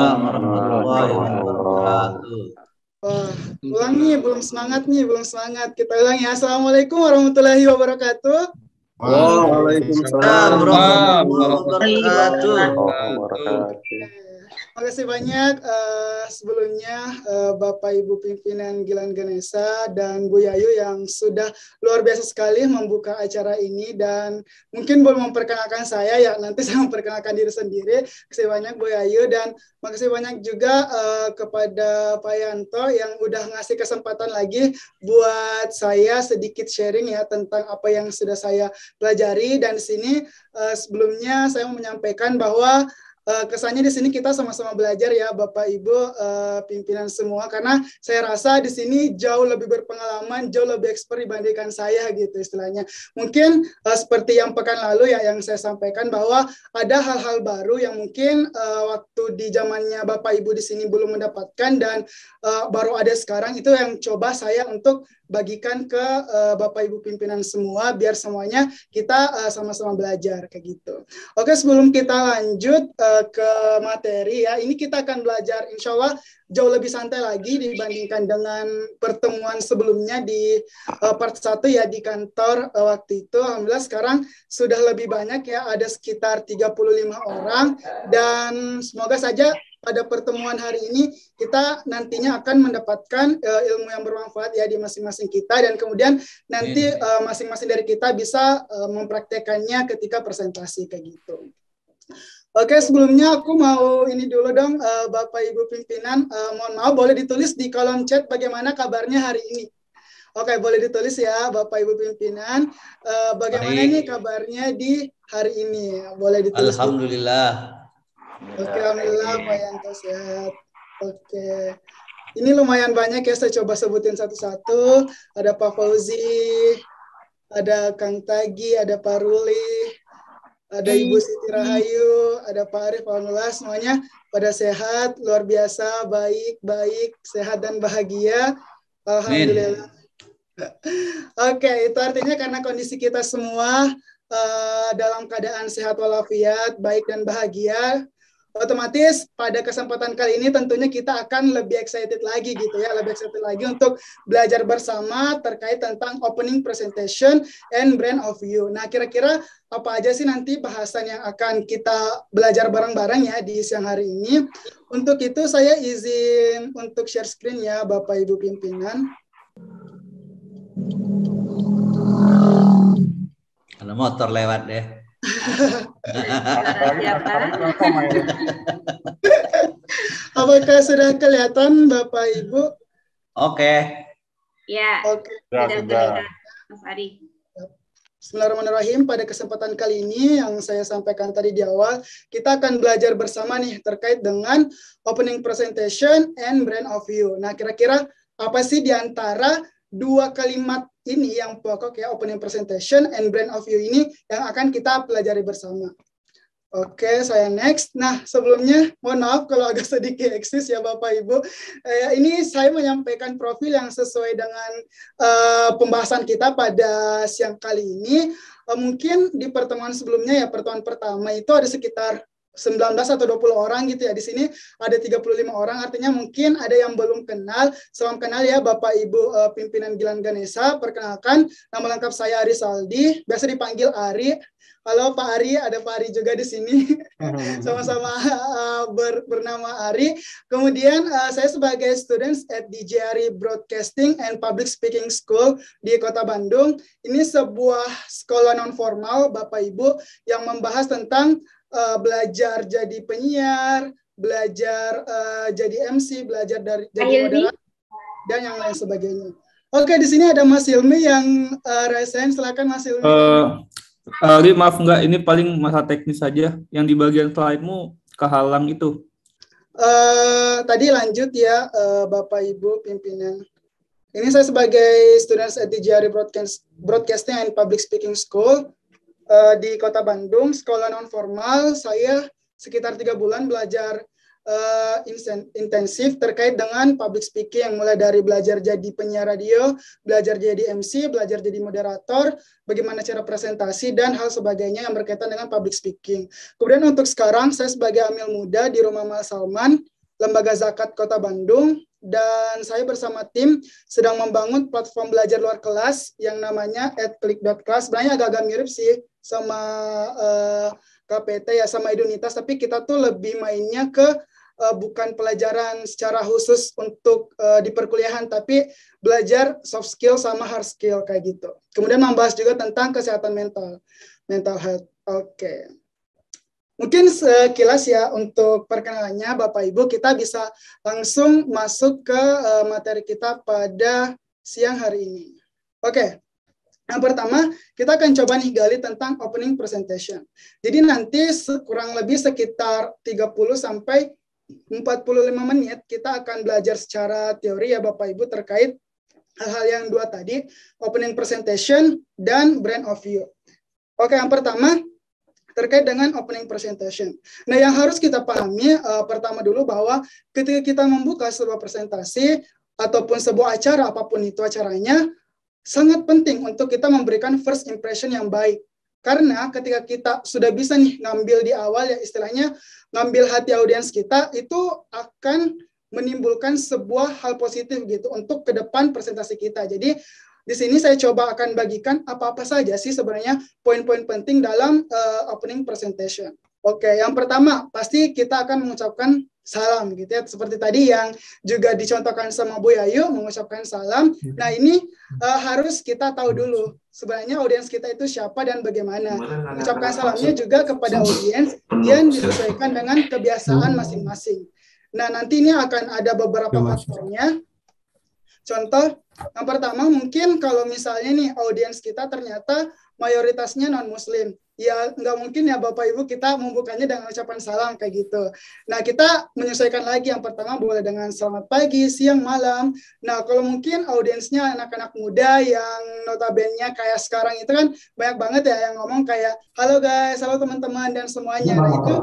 warahmatullahi wabarakatuh. Wah, ulang nih, belum semangat nih, belum semangat. Kita ulang ya. Assalamualaikum warahmatullahi wabarakatuh. Waalaikumsalam warahmatullahi wabarakatuh. Makasih banyak sebelumnya Bapak Ibu pimpinan Gilan Ganesa dan Bu Yayu yang sudah luar biasa sekali membuka acara ini, dan mungkin belum memperkenalkan saya ya, nanti saya memperkenalkan diri sendiri. Makasih banyak Bu Yayu, dan makasih banyak juga kepada Pak Yanto yang udah ngasih kesempatan lagi buat saya sedikit sharing ya tentang apa yang sudah saya pelajari. Dan di sini sebelumnya saya mau menyampaikan bahwa kesannya di sini kita sama-sama belajar ya Bapak Ibu pimpinan semua, karena saya rasa di sini jauh lebih berpengalaman, jauh lebih expert dibandingkan saya gitu istilahnya. Mungkin seperti yang pekan lalu ya yang saya sampaikan bahwa ada hal-hal baru yang mungkin waktu di zamannya Bapak Ibu di sini belum mendapatkan, dan baru ada sekarang, itu yang coba saya untuk bagikan ke Bapak Ibu pimpinan semua biar semuanya kita sama-sama belajar kayak gitu. Oke, sebelum kita lanjut ke materi ya, ini kita akan belajar insya Allah jauh lebih santai lagi dibandingkan dengan pertemuan sebelumnya di part 1 ya di kantor waktu itu. Alhamdulillah sekarang sudah lebih banyak ya, ada sekitar 35 orang, dan semoga saja pada pertemuan hari ini kita nantinya akan mendapatkan ilmu yang bermanfaat ya di masing-masing kita, dan kemudian nanti masing-masing dari kita bisa mempraktekannya ketika presentasi kayak gitu. Oke, sebelumnya aku mau ini dulu dong Bapak Ibu pimpinan, mohon maaf boleh ditulis di kolom chat bagaimana kabarnya hari ini. Oke, boleh ditulis ya Bapak Ibu pimpinan, bagaimana nih kabarnya di hari ini, boleh ditulis. Alhamdulillah. Oke, alhamdulillah Pak Yanto sehat. Oke, ini lumayan banyak ya, saya coba sebutin satu-satu. Ada Pak Fauzi, ada Kang Tagi, ada Pak Ruli, ada Ibu Siti Rahayu, ada Pak Arif. Alhamdulillah semuanya pada sehat, luar biasa, baik, sehat dan bahagia. Alhamdulillah. Oke, itu artinya karena kondisi kita semua dalam keadaan sehat walafiat, baik dan bahagia, otomatis pada kesempatan kali ini tentunya kita akan lebih excited lagi gitu ya, lebih excited lagi untuk belajar bersama terkait tentang opening presentation and brand of you. Nah, kira-kira apa aja sih nanti bahasan yang akan kita belajar bareng-bareng ya di siang hari ini. Untuk itu saya izin untuk share screen ya Bapak Ibu pimpinan. Ada motor lewat deh. Apakah sudah kelihatan Bapak Ibu? Oke. Ya. Oke. Sudah. Mas Ari. Bismillahirrahmanirrahim. Pada kesempatan kali ini yang saya sampaikan tadi di awal, kita akan belajar bersama nih terkait dengan opening presentation and brand of you. Nah, kira-kira apa sih di antara dua kalimat ini yang pokok ya, opening presentation and brand of you ini yang akan kita pelajari bersama. Oke, saya next. Nah, sebelumnya mohon maaf kalau agak sedikit eksis ya Bapak Ibu. Ini saya menyampaikan profil yang sesuai dengan pembahasan kita pada siang kali ini. Mungkin di pertemuan sebelumnya ya, pertemuan pertama itu ada sekitar 19 atau 20 orang gitu ya. Di sini ada 35 orang, artinya mungkin ada yang belum kenal. Salam kenal ya Bapak Ibu pimpinan Gilan Ganesa. Perkenalkan, nama lengkap saya Ari Saldi, biasa dipanggil Ari. Halo Pak Ari, ada Pak Ari juga di sini. Sama-sama bernama Ari. Kemudian saya sebagai students at DJRI Broadcasting and Public Speaking School di Kota Bandung. Ini sebuah sekolah non formal Bapak Ibu yang membahas tentang belajar jadi penyiar, belajar jadi MC, belajar jadi moderator, dan yang lain sebagainya. Oke, di sini ada Mas Hilmi yang resen. Silakan Mas Hilmi. Ali, maaf enggak, ini paling masalah teknis saja. Yang di bagian slide-mu kehalang itu. Tadi lanjut ya, Bapak Ibu pimpinan. Ini saya sebagai students at DJRI Broadcasting and Public Speaking School di Kota Bandung, sekolah non formal. Saya sekitar 3 bulan belajar intensif terkait dengan public speaking, mulai dari belajar jadi penyiar radio, belajar jadi MC, belajar jadi moderator, bagaimana cara presentasi, dan hal sebagainya yang berkaitan dengan public speaking. Kemudian untuk sekarang, saya sebagai amil muda di Rumah Mal Salman, Lembaga Zakat Kota Bandung, dan saya bersama tim sedang membangun platform belajar luar kelas yang namanya @klik.kelas. Sebenarnya agak-agak mirip sih sama KPT ya, sama Edunitas, tapi kita tuh lebih mainnya ke bukan pelajaran secara khusus untuk di perkuliahan, tapi belajar soft skill sama hard skill kayak gitu. Kemudian membahas juga tentang kesehatan mental health. Oke. Mungkin sekilas ya untuk perkenalannya Bapak Ibu, kita bisa langsung masuk ke materi kita pada siang hari ini. Oke. Yang pertama, kita akan coba nih gali tentang opening presentation. Jadi nanti kurang lebih sekitar 30 sampai 45 menit kita akan belajar secara teori ya Bapak Ibu terkait hal-hal yang dua tadi, opening presentation dan brand of view. Oke, yang pertama terkait dengan opening presentation. Nah, yang harus kita pahami pertama dulu bahwa ketika kita membuka sebuah presentasi ataupun sebuah acara apapun itu acaranya, sangat penting untuk kita memberikan first impression yang baik. Karena ketika kita sudah bisa nih ngambil di awal ya istilahnya ngambil hati audiens kita, itu akan menimbulkan sebuah hal positif gitu untuk ke depan presentasi kita. Jadi di sini saya coba akan bagikan apa-apa saja sih sebenarnya poin-poin penting dalam opening presentation. Oke, yang pertama pasti kita akan mengucapkan salam gitu ya. Seperti tadi yang juga dicontohkan sama Bu Yayu mengucapkan salam. Nah, ini harus kita tahu dulu sebenarnya audiens kita itu siapa dan bagaimana. Mengucapkan salamnya juga kepada audiens yang disesuaikan dengan kebiasaan masing-masing. Nah, nanti ini akan ada beberapa faktornya. Contoh, yang pertama mungkin kalau misalnya nih audiens kita ternyata mayoritasnya non-muslim. Ya nggak mungkin ya Bapak Ibu kita membukanya dengan ucapan salam kayak gitu. Nah, kita menyesuaikan lagi, yang pertama boleh dengan selamat pagi, siang, malam. Nah, kalau mungkin audiensnya anak-anak muda yang notabene kayak sekarang itu kan banyak banget ya yang ngomong kayak halo guys, halo teman-teman dan semuanya. Nah, itu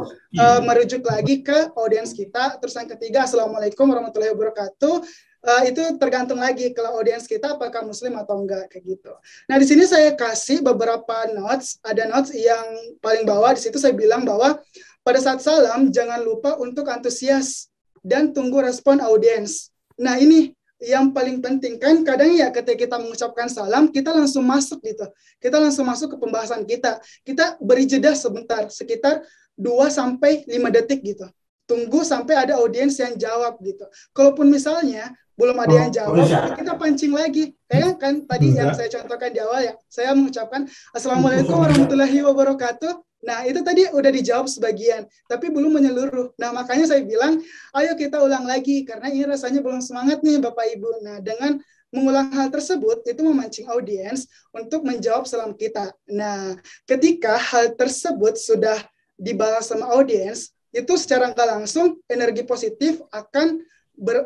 merujuk lagi ke audiens kita. Terus yang ketiga, assalamualaikum warahmatullahi wabarakatuh. Itu tergantung lagi kalau audiens kita apakah muslim atau enggak kayak gitu. Nah, di sini saya kasih beberapa notes, ada notes yang paling bawah di situ saya bilang bahwa pada saat salam jangan lupa untuk antusias dan tunggu respon audiens. Nah, ini yang paling penting kan kadang ya ketika kita mengucapkan salam kita langsung masuk gitu. Kita langsung masuk ke pembahasan kita. Kita beri jeda sebentar sekitar 2 sampai 5 detik gitu. Tunggu sampai ada audiens yang jawab gitu. Kalaupun misalnya belum ada yang jawab, kita pancing lagi. Kayak kan tadi yang saya contohkan di awal ya, saya mengucapkan Assalamualaikum warahmatullahi wabarakatuh. Nah, itu tadi udah dijawab sebagian, tapi belum menyeluruh. Nah, makanya saya bilang, ayo kita ulang lagi, karena ini rasanya belum semangat nih Bapak Ibu. Nah, dengan mengulang hal tersebut, itu memancing audiens untuk menjawab salam kita. Nah, ketika hal tersebut sudah dibalas sama audiens, itu secara nggak langsung energi positif akan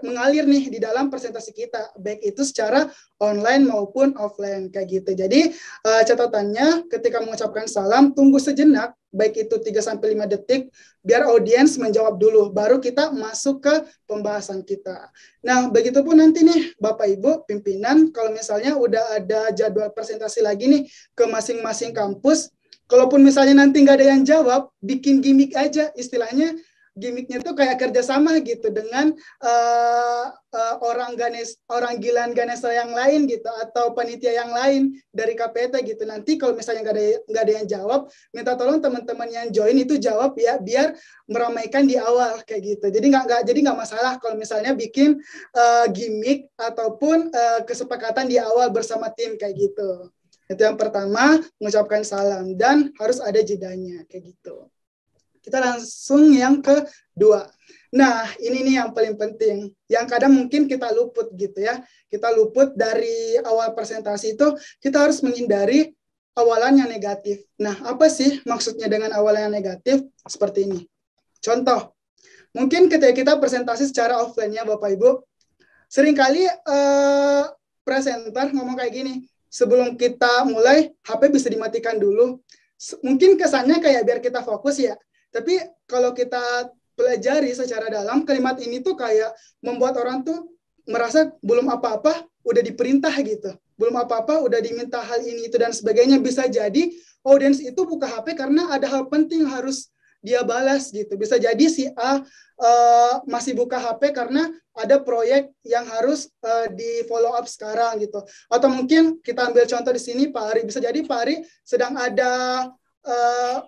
mengalir nih di dalam presentasi kita, baik itu secara online maupun offline kayak gitu. Jadi catatannya ketika mengucapkan salam tunggu sejenak, baik itu 3-5 detik biar audiens menjawab dulu, baru kita masuk ke pembahasan kita. Nah, begitupun nanti nih Bapak Ibu pimpinan kalau misalnya udah ada jadwal presentasi lagi nih ke masing-masing kampus, kalaupun misalnya nanti nggak ada yang jawab, bikin gimmick aja istilahnya. Gimmicknya tuh kayak kerjasama gitu dengan orang Gilan Ganesha yang lain gitu atau panitia yang lain dari KPT gitu. Nanti kalau misalnya nggak ada yang jawab, minta tolong teman-teman yang join itu jawab ya biar meramaikan di awal kayak gitu. Jadi nggak masalah kalau misalnya bikin gimmick ataupun kesepakatan di awal bersama tim kayak gitu. Itu yang pertama, mengucapkan salam dan harus ada jedanya kayak gitu. Kita langsung yang kedua. Nah, ini nih yang paling penting. Yang kadang mungkin kita luput gitu ya. Kita luput dari awal presentasi itu, kita harus menghindari awalan yang negatif. Nah, apa sih maksudnya dengan awalan yang negatif? Seperti ini. Contoh, mungkin ketika kita presentasi secara offline ya Bapak Ibu, seringkali presenter ngomong kayak gini, sebelum kita mulai, HP bisa dimatikan dulu. Mungkin kesannya kayak biar kita fokus ya. Tapi kalau kita pelajari secara dalam, kalimat ini tuh kayak membuat orang tuh merasa belum apa-apa udah diperintah gitu. Belum apa-apa udah diminta hal ini itu dan sebagainya. Bisa jadi audiens itu buka HP karena ada hal penting harus dia balas gitu. Bisa jadi si A masih buka HP karena ada proyek yang harus di follow up sekarang gitu. Atau mungkin kita ambil contoh di sini Pak Ari. Bisa jadi Pak Ari sedang ada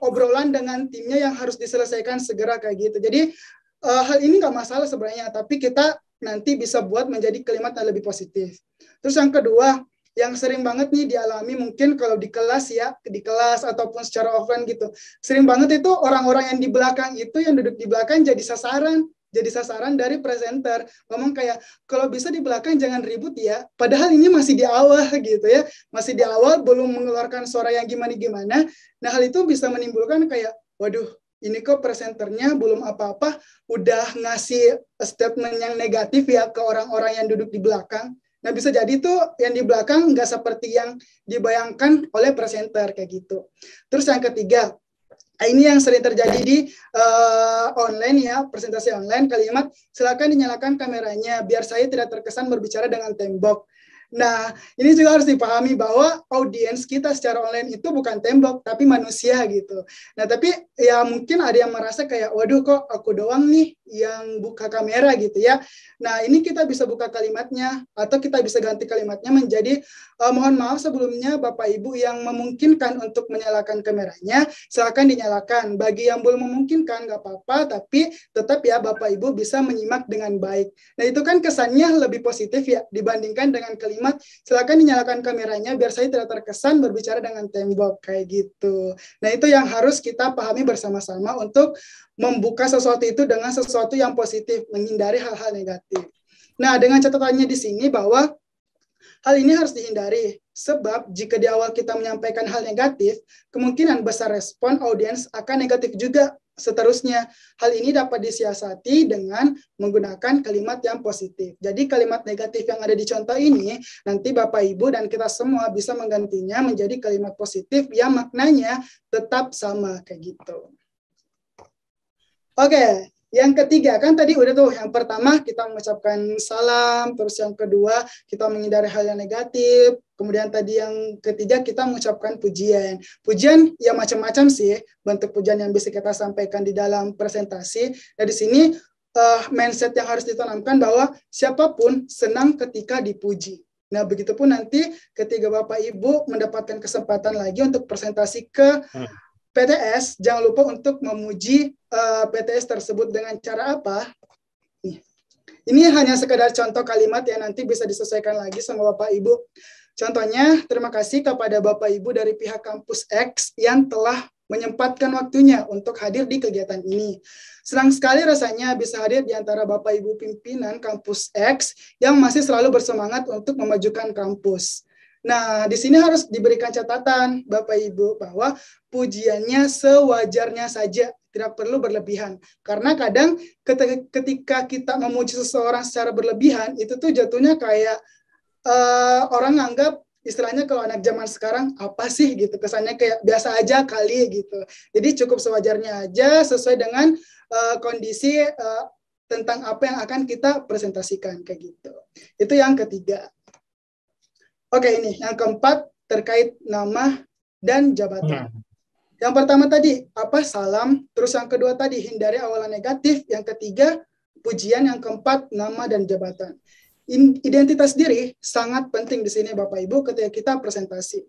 obrolan dengan timnya yang harus diselesaikan segera kayak gitu. Jadi hal ini nggak masalah sebenarnya, tapi kita nanti bisa buat menjadi kalimat yang lebih positif. Terus yang kedua, yang sering banget nih dialami mungkin kalau di kelas ya, di kelas ataupun secara offline gitu. Sering banget itu orang-orang yang di belakang itu, yang duduk di belakang jadi sasaran dari presenter. Ngomong kayak, kalau bisa di belakang jangan ribut ya, padahal ini masih di awal gitu ya. Masih di awal, belum mengeluarkan suara yang gimana-gimana. Nah, hal itu bisa menimbulkan kayak, waduh, ini kok presenternya belum apa-apa, udah ngasih statement yang negatif ya ke orang-orang yang duduk di belakang. Nah, bisa jadi tuh yang di belakang nggak seperti yang dibayangkan oleh presenter kayak gitu. Terus yang ketiga, ini yang sering terjadi di online ya, presentasi online, kalimat silakan dinyalakan kameranya biar saya tidak terkesan berbicara dengan tembok. Nah, ini juga harus dipahami bahwa audiens kita secara online itu bukan tembok, tapi manusia gitu. Nah, tapi ya mungkin ada yang merasa kayak, waduh kok aku doang nih yang buka kamera gitu ya. Nah, ini kita bisa buka kalimatnya, atau kita bisa ganti kalimatnya menjadi, mohon maaf sebelumnya Bapak Ibu yang memungkinkan untuk menyalakan kameranya, silakan dinyalakan. Bagi yang belum memungkinkan, nggak apa-apa, tapi tetap ya Bapak Ibu bisa menyimak dengan baik. Nah, itu kan kesannya lebih positif ya, dibandingkan dengan kalimat silakan dinyalakan kameranya biar saya tidak terkesan berbicara dengan tembok kayak gitu. Nah, itu yang harus kita pahami bersama-sama untuk membuka sesuatu itu dengan sesuatu yang positif, menghindari hal-hal negatif. Nah, dengan catatannya di sini bahwa hal ini harus dihindari, sebab jika di awal kita menyampaikan hal negatif, kemungkinan besar respon audiens akan negatif juga. Seterusnya, hal ini dapat disiasati dengan menggunakan kalimat yang positif. Jadi kalimat negatif yang ada di contoh ini, nanti Bapak Ibu dan kita semua bisa menggantinya menjadi kalimat positif yang maknanya tetap sama kayak gitu. Oke. Yang ketiga, kan tadi udah tuh, yang pertama kita mengucapkan salam, terus yang kedua kita menghindari hal yang negatif, kemudian tadi yang ketiga kita mengucapkan pujian. Pujian ya macam-macam sih, bentuk pujian yang bisa kita sampaikan di dalam presentasi. Nah, di sini mindset yang harus ditanamkan bahwa siapapun senang ketika dipuji. Nah, begitupun nanti ketika Bapak Ibu mendapatkan kesempatan lagi untuk presentasi ke PTS, jangan lupa untuk memuji PTS tersebut dengan cara apa? Ini hanya sekedar contoh kalimat yang nanti bisa disesuaikan lagi sama Bapak Ibu. Contohnya, terima kasih kepada Bapak Ibu dari pihak Kampus X yang telah menyempatkan waktunya untuk hadir di kegiatan ini. Senang sekali rasanya bisa hadir di antara Bapak Ibu pimpinan Kampus X yang masih selalu bersemangat untuk memajukan kampus. Nah, di sini harus diberikan catatan, Bapak Ibu, bahwa pujiannya sewajarnya saja, tidak perlu berlebihan. Karena kadang ketika kita memuji seseorang secara berlebihan, itu tuh jatuhnya kayak orang nganggap, istilahnya kalau anak zaman sekarang, apa sih gitu, kesannya kayak biasa aja kali gitu. Jadi cukup sewajarnya aja, sesuai dengan kondisi tentang apa yang akan kita presentasikan, kayak gitu. Itu yang ketiga. Oke, ini yang keempat terkait nama dan jabatan. Yang pertama tadi apa salam, terus yang kedua tadi hindari awalan negatif, yang ketiga pujian, yang keempat nama dan jabatan. Identitas diri sangat penting di sini Bapak Ibu ketika kita presentasi.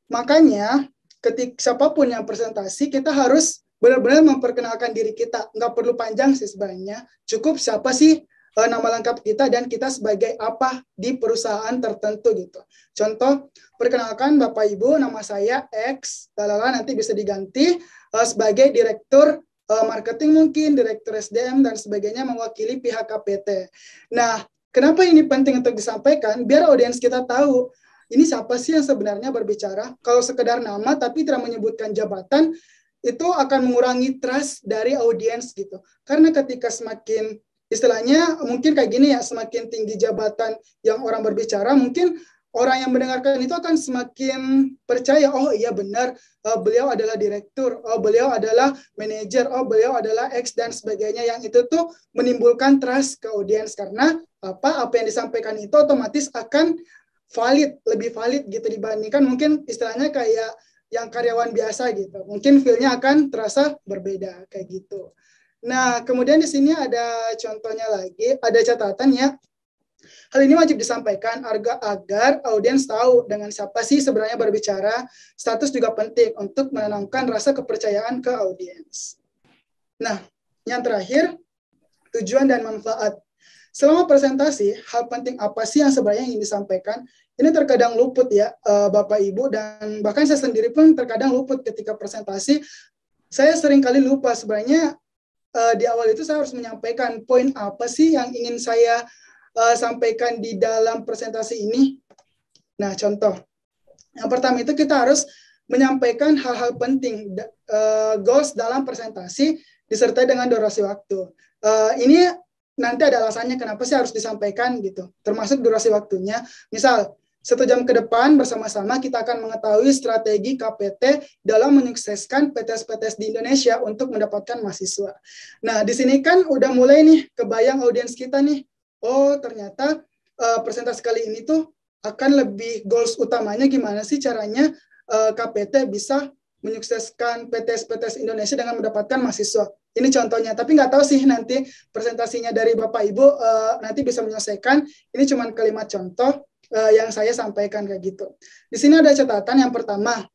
Makanya ketika siapapun yang presentasi kita harus benar-benar memperkenalkan diri kita. Nggak perlu panjang sih sebenarnya, cukup siapa sih nama lengkap kita dan kita sebagai apa di perusahaan tertentu gitu. Contoh, perkenalkan Bapak Ibu, nama saya X, nanti bisa diganti sebagai direktur marketing mungkin, direktur SDM dan sebagainya mewakili pihak KPT. Nah, kenapa ini penting untuk disampaikan? Biar audiens kita tahu ini siapa sih yang sebenarnya berbicara. Kalau sekedar nama tapi tidak menyebutkan jabatan, itu akan mengurangi trust dari audiens gitu. Karena ketika semakin istilahnya mungkin kayak gini ya, semakin tinggi jabatan yang orang berbicara, mungkin orang yang mendengarkan itu akan semakin percaya, oh iya benar, beliau adalah direktur, oh beliau adalah manajer, oh beliau adalah X dan sebagainya, yang itu tuh menimbulkan trust ke audiens karena apa yang disampaikan itu otomatis akan lebih valid gitu dibandingkan mungkin istilahnya kayak yang karyawan biasa gitu. Mungkin feel-nya akan terasa berbeda kayak gitu. Nah, kemudian di sini ada contohnya lagi, ada catatan ya. Hal ini wajib disampaikan agar audiens tahu dengan siapa sih sebenarnya berbicara. Status juga penting untuk menanamkan rasa kepercayaan ke audiens. Nah, yang terakhir, tujuan dan manfaat. Selama presentasi, hal penting apa sih yang sebenarnya ingin disampaikan? Ini terkadang luput ya, Bapak Ibu, dan bahkan saya sendiri pun terkadang luput ketika presentasi. Saya sering kali lupa sebenarnya di awal itu saya harus menyampaikan poin apa sih yang ingin saya sampaikan di dalam presentasi ini. Nah, contoh. Yang pertama itu kita harus menyampaikan hal-hal penting, goals dalam presentasi, disertai dengan durasi waktu. Ini nanti ada alasannya kenapa sih harus disampaikan gitu, termasuk durasi waktunya. Misal, 1 jam ke depan bersama-sama kita akan mengetahui strategi KPT dalam menyukseskan PTS-PTS di Indonesia untuk mendapatkan mahasiswa. Nah, di sini kan udah mulai nih kebayang audiens kita nih. Oh, ternyata presentasi kali ini tuh akan lebih goals utamanya gimana sih caranya KPT bisa menyukseskan PTS-PTS Indonesia dengan mendapatkan mahasiswa. Ini contohnya, tapi nggak tahu sih nanti presentasinya dari Bapak Ibu nanti bisa menyelesaikan. Ini cuma kalimat contoh yang saya sampaikan kayak gitu. Di sini ada catatan yang pertama,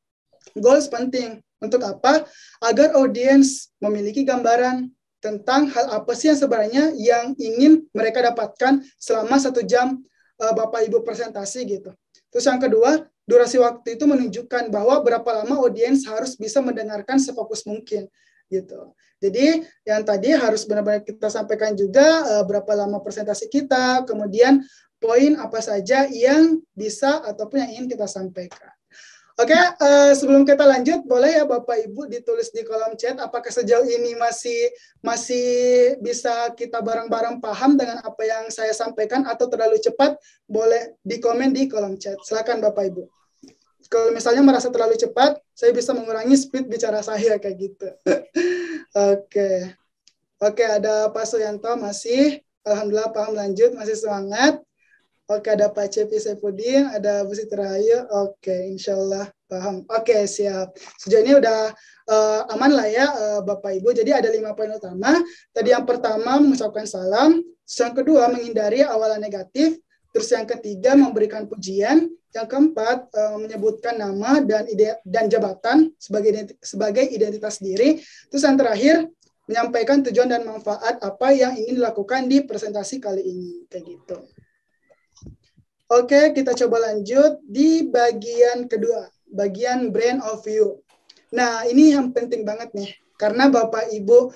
goals penting. Untuk apa? Agar audiens memiliki gambaran tentang hal apa sih yang sebenarnya yang ingin mereka dapatkan selama 1 jam Bapak Ibu presentasi gitu. Terus yang kedua, durasi waktu itu menunjukkan bahwa berapa lama audiens harus bisa mendengarkan sefokus mungkin gitu. Jadi yang tadi harus benar-benar kita sampaikan juga berapa lama presentasi kita, kemudian poin apa saja yang bisa ataupun yang ingin kita sampaikan. Oke, sebelum kita lanjut, boleh ya Bapak Ibu ditulis di kolom chat apakah sejauh ini masih bisa kita bareng-bareng paham dengan apa yang saya sampaikan atau terlalu cepat, boleh dikomen di kolom chat. Silakan Bapak Ibu. Kalau misalnya merasa terlalu cepat, saya bisa mengurangi speed bicara saya kayak gitu. Oke, ada Pak Suyanto masih, alhamdulillah paham, lanjut, masih semangat. Oke, ada Pak Cepi Saipudin, ada Bu Siti Rahayu. Oke, insya Allah paham. Oke, siap. Sejauh ini udah aman lah ya Bapak Ibu. Jadi ada 5 poin utama. Tadi yang pertama mengucapkan salam. Terus yang kedua menghindari awalan negatif. Terus yang ketiga memberikan pujian. Yang keempat menyebutkan nama dan jabatan sebagai identitas diri. Terus yang terakhir menyampaikan tujuan dan manfaat apa yang ingin dilakukan di presentasi kali ini. Kayak gitu. Oke, kita coba lanjut di bagian kedua, bagian brand of you. Nah, ini yang penting banget nih, karena Bapak Ibu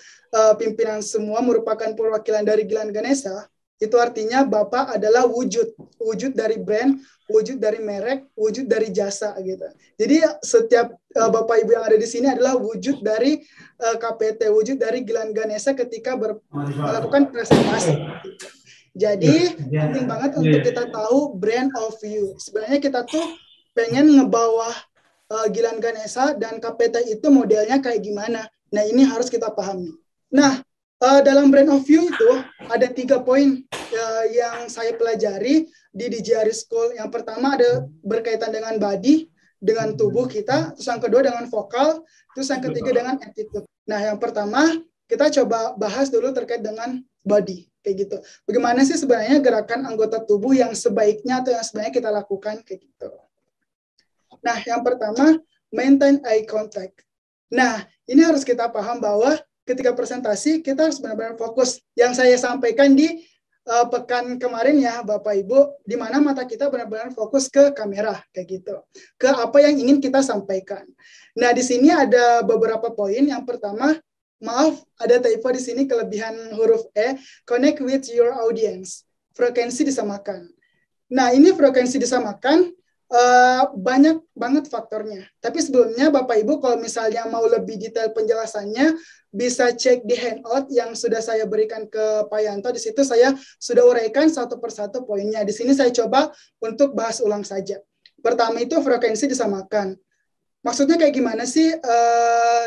pimpinan semua merupakan perwakilan dari Gilan Ganesha, itu artinya Bapak adalah wujud dari brand, wujud dari merek, wujud dari jasa gitu. Jadi setiap Bapak Ibu yang ada di sini adalah wujud dari KPT, wujud dari Gilan Ganesha ketika melakukan presentasi. Jadi penting banget untuk kita tahu brand of you. Sebenarnya kita tuh pengen ngebawa Gilan Ganesha dan KPT itu modelnya kayak gimana. Nah, ini harus kita pahami. Nah, dalam brand of you itu ada 3 poin yang saya pelajari di DJR School. Yang pertama ada berkaitan dengan body, dengan tubuh kita. Terus yang kedua dengan vokal. Terus yang ketiga dengan attitude. Nah, yang pertama kita coba bahas dulu terkait dengan body. Kayak gitu. Bagaimana sih sebenarnya gerakan anggota tubuh yang sebaiknya atau yang sebenarnya kita lakukan kayak gitu. Nah, yang pertama, maintain eye contact. Nah, ini harus kita paham bahwa ketika presentasi kita harus benar-benar fokus. Yang saya sampaikan di pekan kemarin ya Bapak Ibu, di mana mata kita benar-benar fokus ke kamera kayak gitu. Ke apa yang ingin kita sampaikan. Nah, di sini ada beberapa poin. Yang pertama, maaf, ada typo di sini, kelebihan huruf E. Connect with your audience. Frekuensi disamakan. Nah, ini frekuensi disamakan banyak banget faktornya. Tapi sebelumnya Bapak Ibu kalau misalnya mau lebih detail penjelasannya, bisa cek di handout yang sudah saya berikan ke Pak Yanto. Di situ saya sudah uraikan satu persatu poinnya. Di sini saya coba untuk bahas ulang saja. Pertama itu frekuensi disamakan. Maksudnya kayak gimana sih,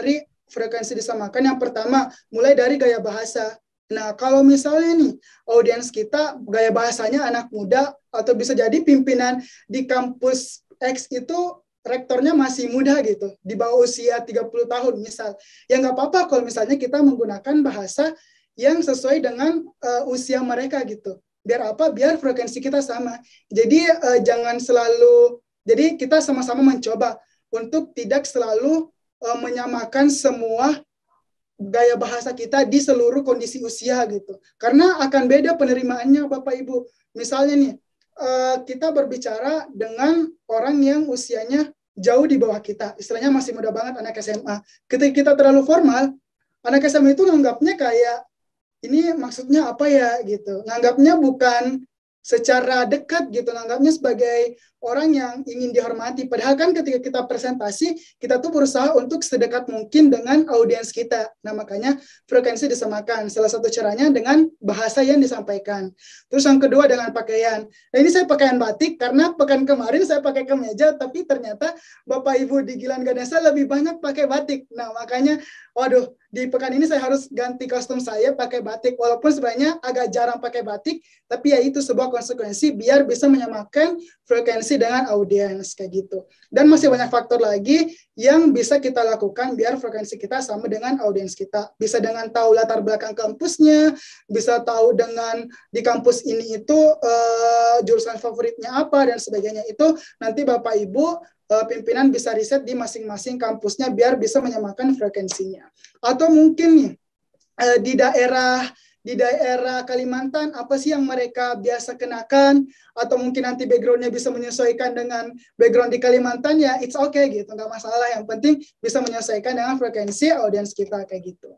Ri, frekuensi disamakan? Yang pertama, mulai dari gaya bahasa. Nah, kalau misalnya nih, audiens kita gaya bahasanya anak muda, atau bisa jadi pimpinan di kampus X itu rektornya masih muda gitu, di bawah usia 30 tahun misal. Ya nggak apa-apa kalau misalnya kita menggunakan bahasa yang sesuai dengan usia mereka gitu. Biar apa? Biar frekuensi kita sama. Jadi jangan selalu, jadi kita sama-sama mencoba untuk tidak selalu menyamakan semua gaya bahasa kita di seluruh kondisi usia gitu. Karena akan beda penerimaannya Bapak Ibu. Misalnya nih, kita berbicara dengan orang yang usianya jauh di bawah kita. Istilahnya masih muda banget, anak SMA. Ketika kita terlalu formal, anak SMA itu nganggapnya kayak, ini maksudnya apa ya gitu. Nganggapnya bukan secara dekat gitu, nganggapnya sebagai orang yang ingin dihormati. Padahal kan ketika kita presentasi, kita tuh berusaha untuk sedekat mungkin dengan audiens kita. Nah, makanya frekuensi disamakan. Salah satu caranya dengan bahasa yang disampaikan. Terus yang kedua dengan pakaian. Nah, ini saya pakaian batik karena pekan kemarin saya pakai kemeja, tapi ternyata Bapak Ibu di Gilan Ganesha lebih banyak pakai batik. Nah, makanya waduh, di pekan ini saya harus ganti kostum saya pakai batik. Walaupun sebenarnya agak jarang pakai batik, tapi ya itu sebuah konsekuensi biar bisa menyamakan frekuensi dengan audiens kayak gitu. Dan masih banyak faktor lagi yang bisa kita lakukan biar frekuensi kita sama dengan audiens kita. Bisa dengan tahu latar belakang kampusnya, bisa tahu dengan di kampus ini itu jurusan favoritnya apa dan sebagainya. Itu nanti Bapak Ibu pimpinan bisa riset di masing-masing kampusnya biar bisa menyamakan frekuensinya. Atau mungkin nih di daerah Kalimantan apa sih yang mereka biasa kenakan, atau mungkin nanti backgroundnya bisa menyesuaikan dengan background di Kalimantan, ya it's okay gitu, nggak masalah, yang penting bisa menyesuaikan dengan frekuensi audiens kita kayak gitu.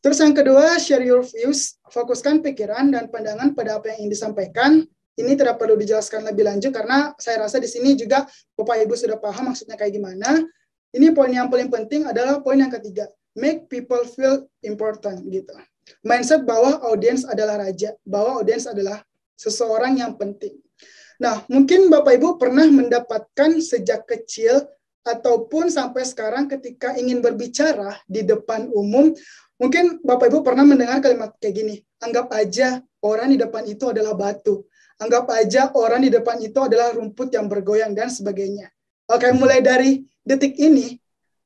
Terus yang kedua, share your views, fokuskan pikiran dan pandangan pada apa yang ingin disampaikan. Ini tidak perlu dijelaskan lebih lanjut karena saya rasa di sini juga Bapak Ibu sudah paham maksudnya kayak gimana. Ini poin yang paling penting adalah poin yang ketiga, make people feel important gitu. Mindset bahwa audiens adalah raja, bahwa audiens adalah seseorang yang penting. Nah, mungkin Bapak Ibu pernah mendapatkan sejak kecil ataupun sampai sekarang ketika ingin berbicara di depan umum, mungkin Bapak Ibu pernah mendengar kalimat kayak gini, anggap aja orang di depan itu adalah batu, anggap aja orang di depan itu adalah rumput yang bergoyang dan sebagainya. Oke, mulai dari detik ini,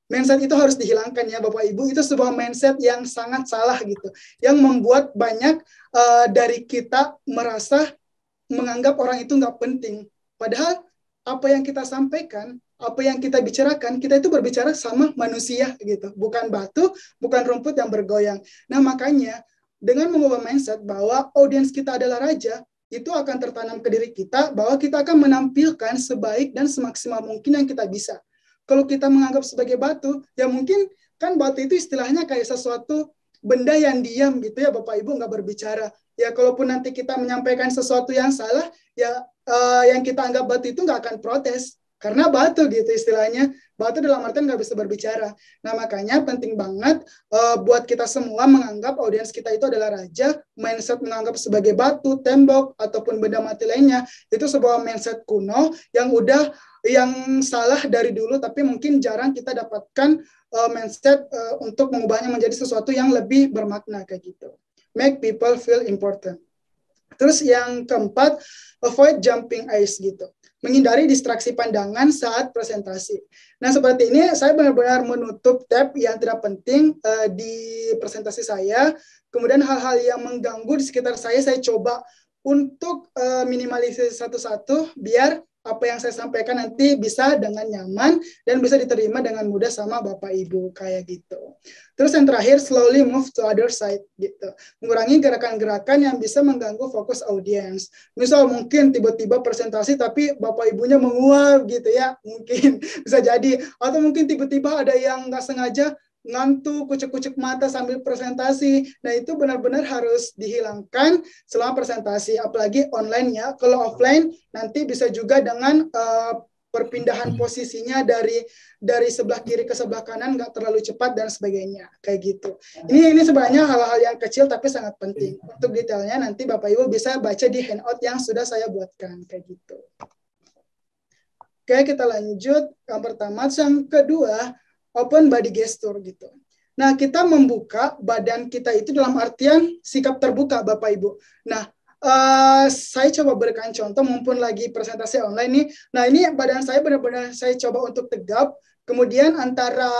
mindset itu harus dihilangkan ya Bapak Ibu. Itu sebuah mindset yang sangat salah gitu. Yang membuat banyak dari kita merasa menganggap orang itu nggak penting. Padahal apa yang kita sampaikan, apa yang kita bicarakan, kita itu berbicara sama manusia gitu. Bukan batu, bukan rumput yang bergoyang. Nah makanya dengan mengubah mindset bahwa audiens kita adalah raja, itu akan tertanam ke diri kita bahwa kita akan menampilkan sebaik dan semaksimal mungkin yang kita bisa. Kalau kita menganggap sebagai batu, ya mungkin kan batu itu istilahnya kayak sesuatu benda yang diam gitu ya Bapak Ibu, nggak berbicara. Ya kalaupun nanti kita menyampaikan sesuatu yang salah, ya yang kita anggap batu itu nggak akan protes. Karena batu gitu istilahnya, batu dalam artian nggak bisa berbicara. Nah makanya penting banget buat kita semua menganggap audiens kita itu adalah raja, mindset menganggap sebagai batu, tembok, ataupun benda mati lainnya, itu sebuah mindset kuno yang salah dari dulu, tapi mungkin jarang kita dapatkan mindset untuk mengubahnya menjadi sesuatu yang lebih bermakna kayak gitu. Make people feel important. Terus yang keempat, avoid jumping ice gitu. Menghindari distraksi pandangan saat presentasi. Nah, seperti ini saya benar-benar menutup tab yang tidak penting di presentasi saya. Kemudian hal-hal yang mengganggu di sekitar saya coba untuk minimalisir satu-satu biar apa yang saya sampaikan nanti bisa dengan nyaman dan bisa diterima dengan mudah sama Bapak Ibu kayak gitu. Terus yang terakhir, slowly move to other side gitu. Mengurangi gerakan-gerakan yang bisa mengganggu fokus audiens. Misal mungkin tiba-tiba presentasi tapi Bapak Ibunya menguap gitu ya, mungkin bisa jadi. Atau mungkin tiba-tiba ada yang nggak sengaja ngantuk, kucek-kucek mata sambil presentasi. Nah, itu benar-benar harus dihilangkan selama presentasi, apalagi online ya. Kalau offline nanti bisa juga dengan perpindahan posisinya dari sebelah kiri ke sebelah kanan nggak terlalu cepat dan sebagainya kayak gitu. Ini sebenarnya hal-hal yang kecil tapi sangat penting. Untuk detailnya nanti Bapak Ibu bisa baca di handout yang sudah saya buatkan kayak gitu. Oke, kita lanjut. Yang pertama, yang kedua, open body gesture gitu. Nah, kita membuka badan kita itu dalam artian sikap terbuka Bapak Ibu. Nah, saya coba berikan contoh mumpun lagi presentasi online nih. Nah, ini badan saya benar-benar saya coba untuk tegap. Kemudian antara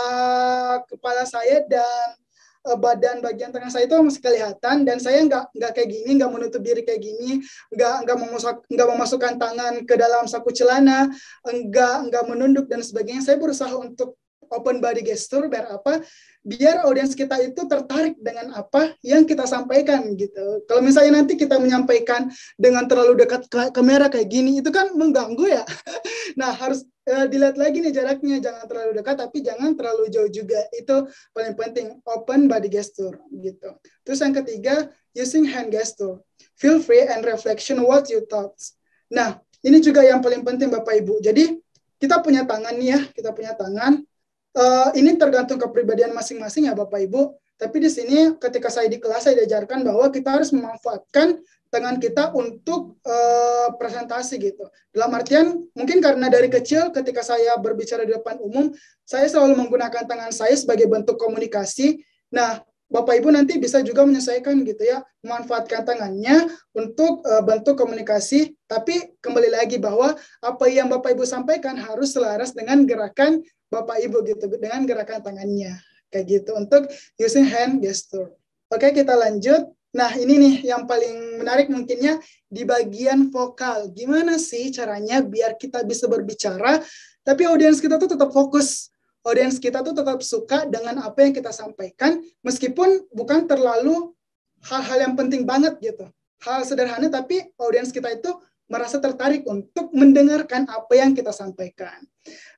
kepala saya dan badan bagian tengah saya itu masih kelihatan, dan saya nggak kayak gini, nggak menutup diri kayak gini, nggak memasukkan tangan ke dalam saku celana, nggak menunduk dan sebagainya. Saya berusaha untuk open body gesture biar apa? Biar audiens kita itu tertarik dengan apa yang kita sampaikan gitu. Kalau misalnya nanti kita menyampaikan dengan terlalu dekat ke kamera kayak gini, itu kan mengganggu ya. Nah, harus dilihat lagi nih jaraknya, jangan terlalu dekat tapi jangan terlalu jauh juga. Itu paling penting, open body gesture gitu. Terus yang ketiga, using hand gesture. Feel free and reflection what you thought. Nah, ini juga yang paling penting Bapak Ibu. Jadi, kita punya tangan nih ya, kita punya tangan. Ini tergantung kepribadian masing-masing ya Bapak Ibu. Tapi di sini ketika saya di kelas saya diajarkan bahwa kita harus memanfaatkan tangan kita untuk presentasi gitu. Dalam artian mungkin karena dari kecil ketika saya berbicara di depan umum, saya selalu menggunakan tangan saya sebagai bentuk komunikasi. Nah, Bapak Ibu nanti bisa juga menyesuaikan gitu ya, memanfaatkan tangannya untuk bentuk komunikasi. Tapi kembali lagi bahwa apa yang Bapak Ibu sampaikan harus selaras dengan gerakan Bapak Ibu gitu, dengan gerakan tangannya kayak gitu untuk using hand gesture. Oke, kita lanjut. Nah, ini nih yang paling menarik mungkinnya di bagian vokal. Gimana sih caranya biar kita bisa berbicara tapi audiens kita tuh tetap fokus. Audiens kita tuh tetap suka dengan apa yang kita sampaikan meskipun bukan terlalu hal-hal yang penting banget gitu. Hal sederhana tapi audiens kita itu merasa tertarik untuk mendengarkan apa yang kita sampaikan.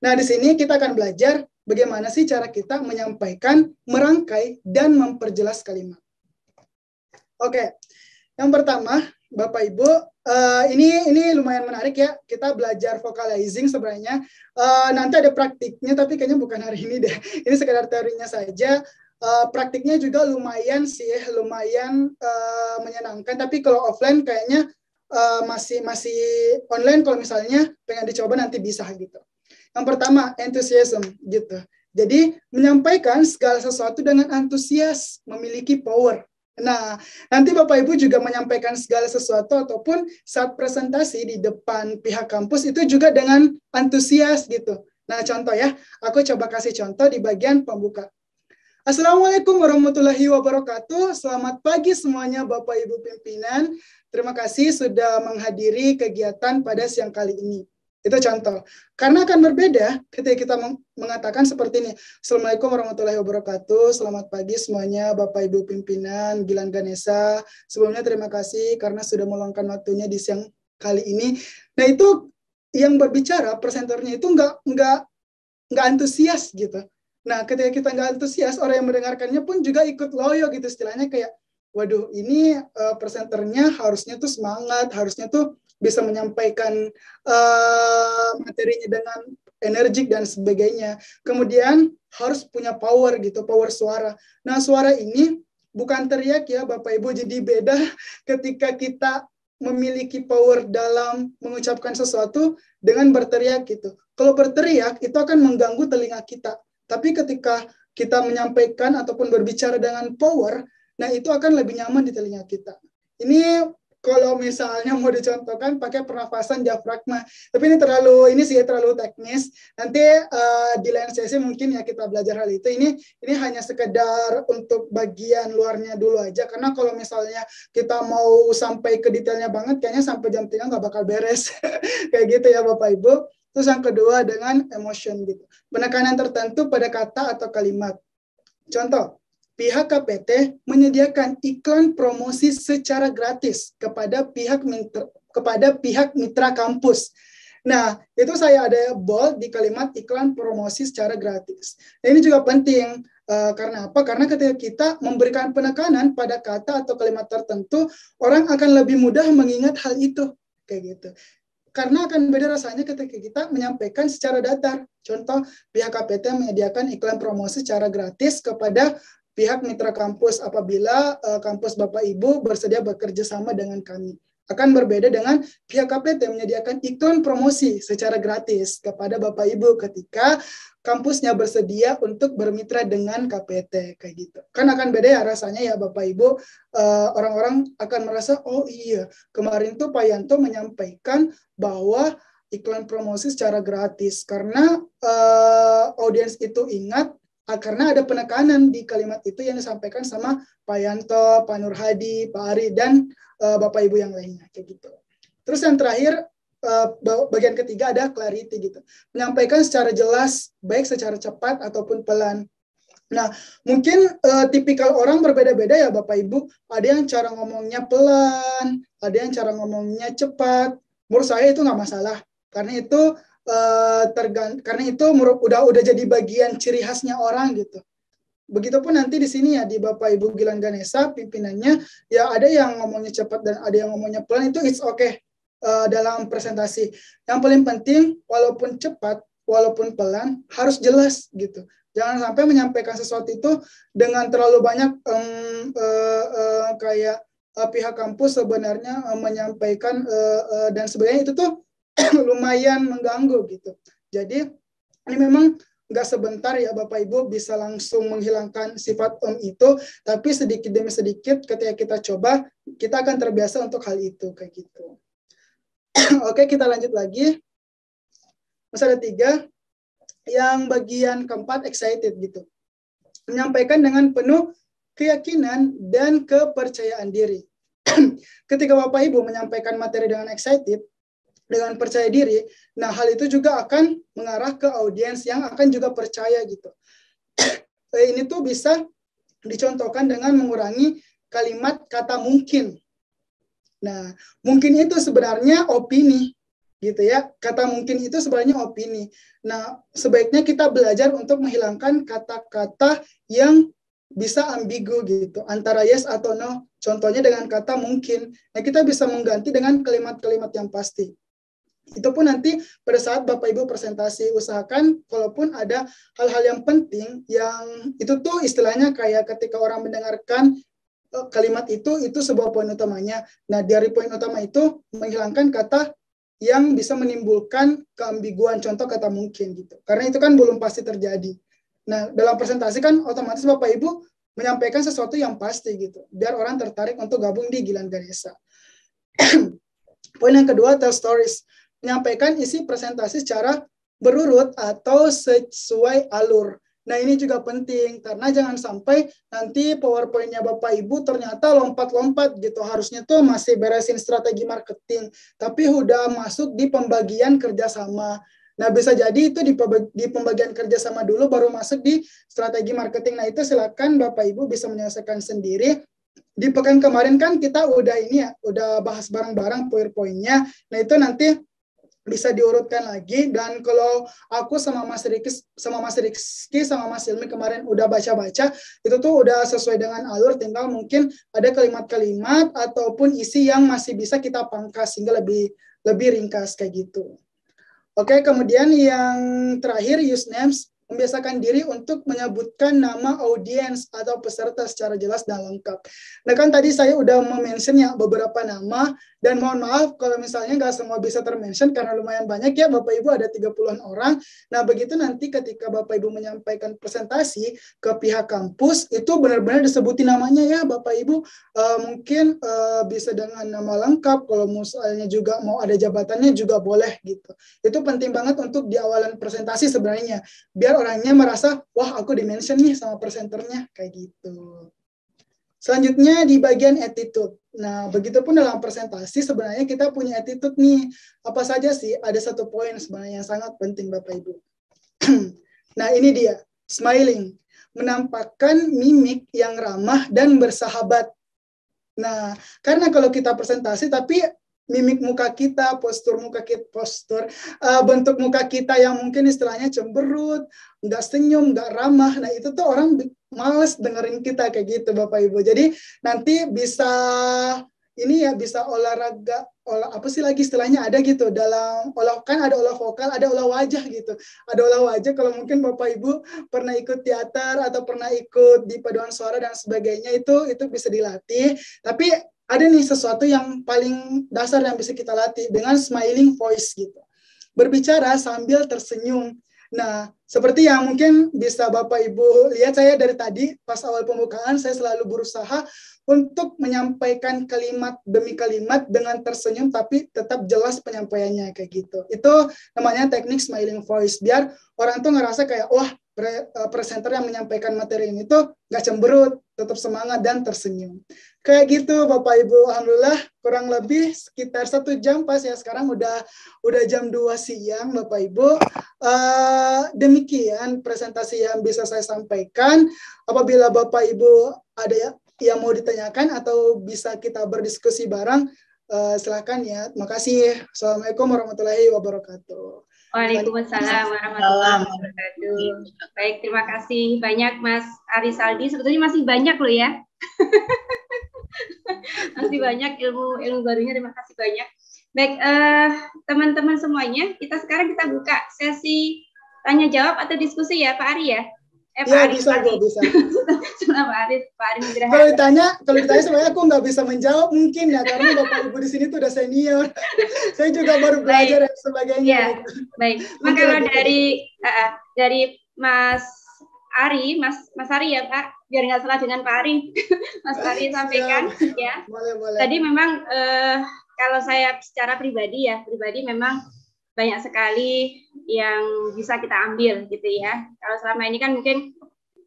Nah, di sini kita akan belajar bagaimana sih cara kita menyampaikan, merangkai, dan memperjelas kalimat. Oke, yang pertama, Bapak Ibu, ini lumayan menarik ya. Kita belajar vocalizing sebenarnya. Nanti ada praktiknya, tapi kayaknya bukan hari ini deh. Ini sekedar teorinya saja. Praktiknya juga lumayan sih, lumayan menyenangkan. Tapi kalau offline kayaknya masih online. Kalau misalnya pengen dicoba nanti bisa gitu. Yang pertama, enthusiasm gitu. Jadi menyampaikan segala sesuatu dengan antusias, memiliki power. Nah, nanti Bapak Ibu juga menyampaikan segala sesuatu ataupun saat presentasi di depan pihak kampus itu juga dengan antusias gitu. Nah, contoh ya, aku coba kasih contoh di bagian pembuka. Assalamualaikum warahmatullahi wabarakatuh. Selamat pagi semuanya Bapak Ibu pimpinan. Terima kasih sudah menghadiri kegiatan pada siang kali ini. Itu contoh. Karena akan berbeda ketika kita mengatakan seperti ini. Assalamualaikum warahmatullahi wabarakatuh. Selamat pagi semuanya Bapak Ibu pimpinan Gilan Ganesha. Sebelumnya terima kasih karena sudah meluangkan waktunya di siang kali ini. Nah, itu yang berbicara presenternya itu nggak antusias gitu. Nah, ketika kita nggak antusias, orang yang mendengarkannya pun juga ikut loyo gitu. Istilahnya kayak, waduh, ini presenternya harusnya tuh semangat, harusnya tuh bisa menyampaikan materinya dengan energik dan sebagainya. Kemudian harus punya power gitu, power suara. Nah, suara ini bukan teriak ya Bapak Ibu, jadi beda ketika kita memiliki power dalam mengucapkan sesuatu dengan berteriak gitu. Kalau berteriak itu akan mengganggu telinga kita. Tapi ketika kita menyampaikan ataupun berbicara dengan power, nah itu akan lebih nyaman di telinga kita. Ini kalau misalnya mau dicontohkan pakai pernafasan diafragma. Tapi ini terlalu teknis. Nanti di lain sesi mungkin ya kita belajar hal itu. Ini hanya sekedar untuk bagian luarnya dulu aja. Karena kalau misalnya kita mau sampai ke detailnya banget, kayaknya sampai jam 3 nggak bakal beres. Kayak gitu ya Bapak Ibu. Terus yang kedua dengan emotion gitu. Penekanan tertentu pada kata atau kalimat. Contoh, pihak KPT menyediakan iklan promosi secara gratis kepada pihak mitra kampus. Nah, itu saya ada bold di kalimat iklan promosi secara gratis. Nah, ini juga penting. Karena apa? Karena ketika kita memberikan penekanan pada kata atau kalimat tertentu, orang akan lebih mudah mengingat hal itu. Kayak gitu. karena akan beda rasanya ketika kita menyampaikan secara datar. Contoh, pihak KPT menyediakan iklan promosi secara gratis kepada pihak mitra kampus apabila kampus Bapak Ibu bersedia bekerja sama dengan kami. Akan berbeda dengan pihak KPT menyediakan iklan promosi secara gratis kepada Bapak Ibu ketika kampusnya bersedia untuk bermitra dengan KPT, kayak gitu. Kan akan beda ya rasanya ya Bapak Ibu. Orang-orang akan merasa, oh iya, kemarin tuh Pak Yanto menyampaikan bahwa iklan promosi secara gratis karena audiens itu ingat karena ada penekanan di kalimat itu yang disampaikan sama Pak Yanto, Pak Nur Hadi, Pak Ari, dan Bapak Ibu yang lainnya, kayak gitu. Terus yang terakhir, bagian ketiga ada clarity gitu. Menyampaikan secara jelas, baik secara cepat ataupun pelan. Nah, mungkin tipikal orang berbeda-beda ya Bapak Ibu. Ada yang cara ngomongnya pelan, ada yang cara ngomongnya cepat. Menurut saya itu nggak masalah, karena itu karena itu udah jadi bagian ciri khasnya orang gitu. Begitupun nanti di sini ya di Bapak Ibu Gilan Ganesha pimpinannya ya ada yang ngomongnya cepat dan ada yang ngomongnya pelan, itu it's okay dalam presentasi. Yang paling penting walaupun cepat, walaupun pelan harus jelas gitu. Jangan sampai menyampaikan sesuatu itu dengan terlalu banyak kayak pihak kampus sebenarnya menyampaikan dan sebagainya, itu tuh lumayan mengganggu gitu. Jadi ini memang nggak sebentar ya Bapak Ibu bisa langsung menghilangkan sifat itu, tapi sedikit demi sedikit ketika kita coba, kita akan terbiasa untuk hal itu kayak gitu. Oke, kita lanjut lagi. Masih ada 3. Yang bagian keempat, excited gitu. Menyampaikan dengan penuh keyakinan dan kepercayaan diri. Ketika Bapak Ibu menyampaikan materi dengan excited, dengan percaya diri, nah hal itu juga akan mengarah ke audiens yang akan juga percaya gitu. Ini tuh bisa dicontohkan dengan mengurangi kalimat kata mungkin. Nah, mungkin itu sebenarnya opini gitu ya. Kata mungkin itu sebenarnya opini. Nah, sebaiknya kita belajar untuk menghilangkan kata-kata yang bisa ambigu gitu, antara yes atau no. Contohnya dengan kata mungkin. Nah, kita bisa mengganti dengan kalimat-kalimat yang pasti. Itu pun nanti pada saat Bapak Ibu presentasi, usahakan kalaupun ada hal-hal yang penting yang itu tuh istilahnya kayak ketika orang mendengarkan kalimat itu sebuah poin utamanya. Nah, dari poin utama itu menghilangkan kata yang bisa menimbulkan keambiguan, contoh kata mungkin gitu. Karena itu kan belum pasti terjadi. Nah, dalam presentasi kan otomatis Bapak Ibu menyampaikan sesuatu yang pasti gitu, biar orang tertarik untuk gabung di Gilan Ganesha. Poin yang kedua, tell stories. Menyampaikan isi presentasi secara berurut atau sesuai alur. Nah, ini juga penting, karena jangan sampai nanti PowerPoint-nya Bapak Ibu ternyata lompat-lompat gitu. Harusnya tuh masih beresin strategi marketing, tapi udah masuk di pembagian kerjasama. Nah, bisa jadi itu di pembagian kerjasama dulu, baru masuk di strategi marketing. Nah, itu silakan Bapak Ibu bisa menyelesaikan sendiri. Di pekan kemarin kan kita udah udah bahas bareng-bareng PowerPoint-nya. Nah, itu nanti bisa diurutkan lagi, dan kalau aku sama Mas Rizky sama Mas Hilmi kemarin udah baca-baca, itu tuh udah sesuai dengan alur, tinggal mungkin ada kalimat-kalimat ataupun isi yang masih bisa kita pangkas sehingga lebih ringkas kayak gitu. Oke, kemudian yang terakhir, use names. Membiasakan diri untuk menyebutkan nama audiens atau peserta secara jelas dan lengkap. Nah, kan tadi saya udah mention ya beberapa nama, dan mohon maaf kalau misalnya nggak semua bisa termention karena lumayan banyak ya Bapak Ibu, ada 30-an orang. Nah, begitu nanti ketika Bapak Ibu menyampaikan presentasi ke pihak kampus, itu benar-benar disebutin namanya ya Bapak Ibu. Mungkin bisa dengan nama lengkap, kalau misalnya juga mau ada jabatannya juga boleh gitu. Itu penting banget untuk di awalan presentasi sebenarnya, biar orangnya merasa, wah aku di-mention nih sama presenternya, kayak gitu. Selanjutnya di bagian attitude. Nah, begitupun dalam presentasi sebenarnya kita punya attitude nih. Apa saja sih? Ada 1 poin sebenarnya yang sangat penting Bapak Ibu. Nah, ini dia, smiling. Menampakkan mimik yang ramah dan bersahabat. Nah, karena kalau kita presentasi tapi mimik muka kita, bentuk muka kita yang mungkin istilahnya cemberut, nggak senyum, nggak ramah, nah itu tuh orang males dengerin kita kayak gitu Bapak Ibu. Jadi nanti bisa ini ya bisa olahraga, apa sih lagi istilahnya ada gitu dalam kan ada olah vokal, ada olah wajah gitu. Ada olah wajah kalau mungkin Bapak Ibu pernah ikut teater atau pernah ikut di paduan suara dan sebagainya itu bisa dilatih. Tapi ada nih sesuatu yang paling dasar yang bisa kita latih dengan smiling voice gitu. Berbicara sambil tersenyum. Nah, seperti yang mungkin bisa Bapak Ibu lihat, saya dari tadi pas awal pembukaan saya selalu berusaha untuk menyampaikan kalimat demi kalimat dengan tersenyum tapi tetap jelas penyampaiannya kayak gitu. Itu namanya teknik smiling voice, biar orang tuh ngerasa kayak wah, presenter yang menyampaikan materi ini tuh nggak cemberut, tetap semangat dan tersenyum. Kayak gitu Bapak Ibu, alhamdulillah kurang lebih sekitar 1 jam pas ya, sekarang udah jam 2 siang Bapak Ibu. Demikian presentasi yang bisa saya sampaikan. Apabila Bapak Ibu ada yang mau ditanyakan atau bisa kita berdiskusi bareng, silakan ya. Makasih. Assalamualaikum warahmatullahi wabarakatuh. Waalaikumsalam warahmatullahi wabarakatuh. Baik, terima kasih banyak Mas Ari Saldi. Sebetulnya masih banyak loh ya. Masih banyak ilmu barunya. Terima kasih banyak. Baik, teman-teman semuanya, sekarang kita buka sesi tanya jawab atau diskusi ya, Pak Ari ya. Pak Ari, bisa. Pak Ari Kalau ditanya sebenarnya aku nggak bisa menjawab mungkin ya, karena Bapak Ibu di sini tuh udah senior. Saya juga baru belajar dan sebagainya. Ya, baik. Maka kalau dari Mas Ari, Mas Ari ya Pak, biar nggak salah dengan Pak Ari. Mas Ari sampaikan ya. Boleh. Tadi memang kalau saya secara pribadi memang banyak sekali yang bisa kita ambil gitu ya. Kalau selama ini kan mungkin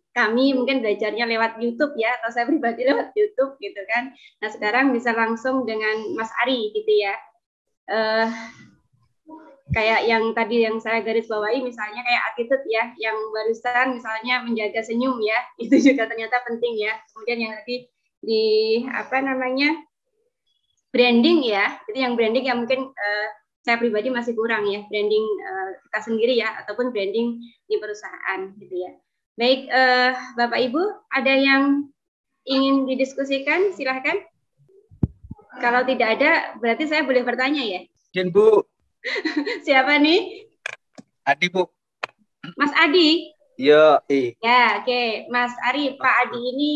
kami belajarnya lewat YouTube ya, atau saya pribadi lewat YouTube gitu kan. Nah sekarang bisa langsung dengan Mas Ari gitu ya. Kayak yang tadi yang saya garis bawahi misalnya kayak attitude ya, yang barusan misalnya menjaga senyum ya, itu juga ternyata penting ya. Kemudian yang tadi di branding ya, itu yang branding yang mungkin saya pribadi masih kurang ya, branding kita sendiri ya, ataupun branding di perusahaan gitu ya. Baik, Bapak Ibu, ada yang ingin didiskusikan? Silahkan. Kalau tidak ada, berarti saya boleh bertanya ya? Mungkin Bu. Siapa nih? Adi Bu. Mas Adi? Ya, Ya, oke. Mas Ari, Pak Adi ini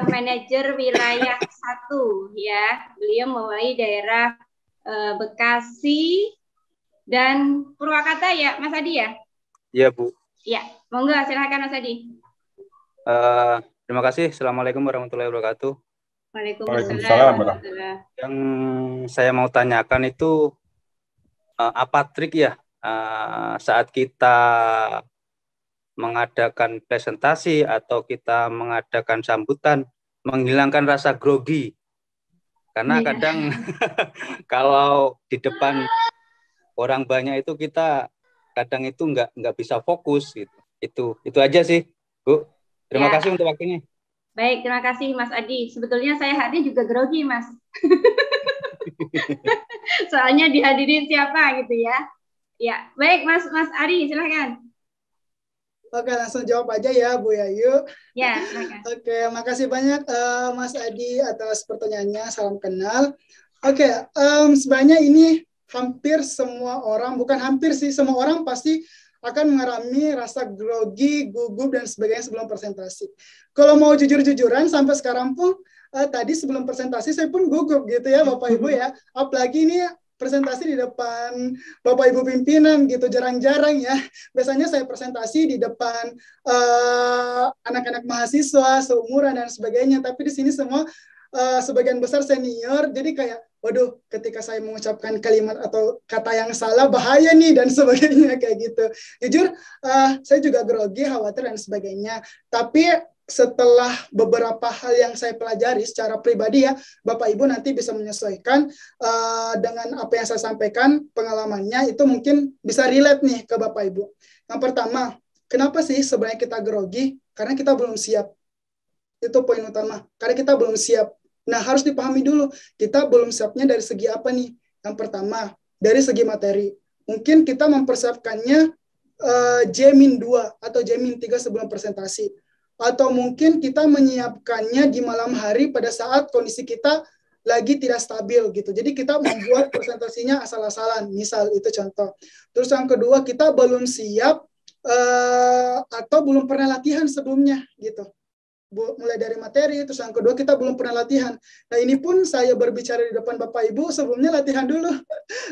manajer wilayah 1 ya. Beliau mewakili daerah Bekasi dan Purwakarta ya, Mas Adi ya? Iya, Bu. Ya, monggo silakan Mas Adi. Terima kasih. Assalamualaikum warahmatullahi wabarakatuh. Waalaikumsalam. Yang saya mau tanyakan itu apa trik ya saat kita mengadakan presentasi atau kita mengadakan sambutan menghilangkan rasa grogi. Karena kadang kalau di depan orang banyak itu kita kadang itu nggak bisa fokus gitu. Itu aja sih, Bu. Terima kasih untuk waktunya. Baik, terima kasih Mas Adi. Sebetulnya saya hari juga grogi, Mas. Soalnya dihadirin siapa gitu ya. Ya, baik Mas Ari, silakan. Oke, langsung jawab aja ya Bu Yayu. Ya, silakan. Oke, makasih banyak Mas Adi atas pertanyaannya. Salam kenal. Oke, sebenarnya ini hampir semua orang, bukan hampir sih, semua orang pasti akan mengalami rasa grogi, gugup, dan sebagainya sebelum presentasi. Kalau mau jujur-jujuran, sampai sekarang pun, tadi sebelum presentasi saya pun gugup gitu ya Bapak Ibu ya. Apalagi ini presentasi di depan Bapak Ibu pimpinan gitu, jarang-jarang ya. Biasanya saya presentasi di depan anak-anak mahasiswa, seumuran, dan sebagainya. Tapi di sini semua sebagian besar senior, jadi kayak waduh, ketika saya mengucapkan kalimat atau kata yang salah, bahaya nih, dan sebagainya, kayak gitu. Jujur, saya juga grogi, khawatir, dan sebagainya. Tapi setelah beberapa hal yang saya pelajari secara pribadi ya, Bapak Ibu nanti bisa menyesuaikan dengan apa yang saya sampaikan, pengalamannya itu mungkin bisa relate nih ke Bapak Ibu. Yang pertama, kenapa sih sebenarnya kita grogi? Karena kita belum siap. Itu poin utama, karena kita belum siap. Nah, harus dipahami dulu, kita belum siapnya dari segi apa nih? Yang pertama, dari segi materi. Mungkin kita mempersiapkannya J-2 atau J-3 sebelum presentasi. Atau mungkin kita menyiapkannya di malam hari pada saat kondisi kita lagi tidak stabil gitu. Jadi kita membuat presentasinya asal-asalan, misal itu contoh. Terus yang kedua, kita belum siap atau belum pernah latihan sebelumnya gitu. Mulai dari materi, terus yang kedua kita belum pernah latihan. Nah ini pun saya berbicara di depan Bapak Ibu, sebelumnya latihan dulu.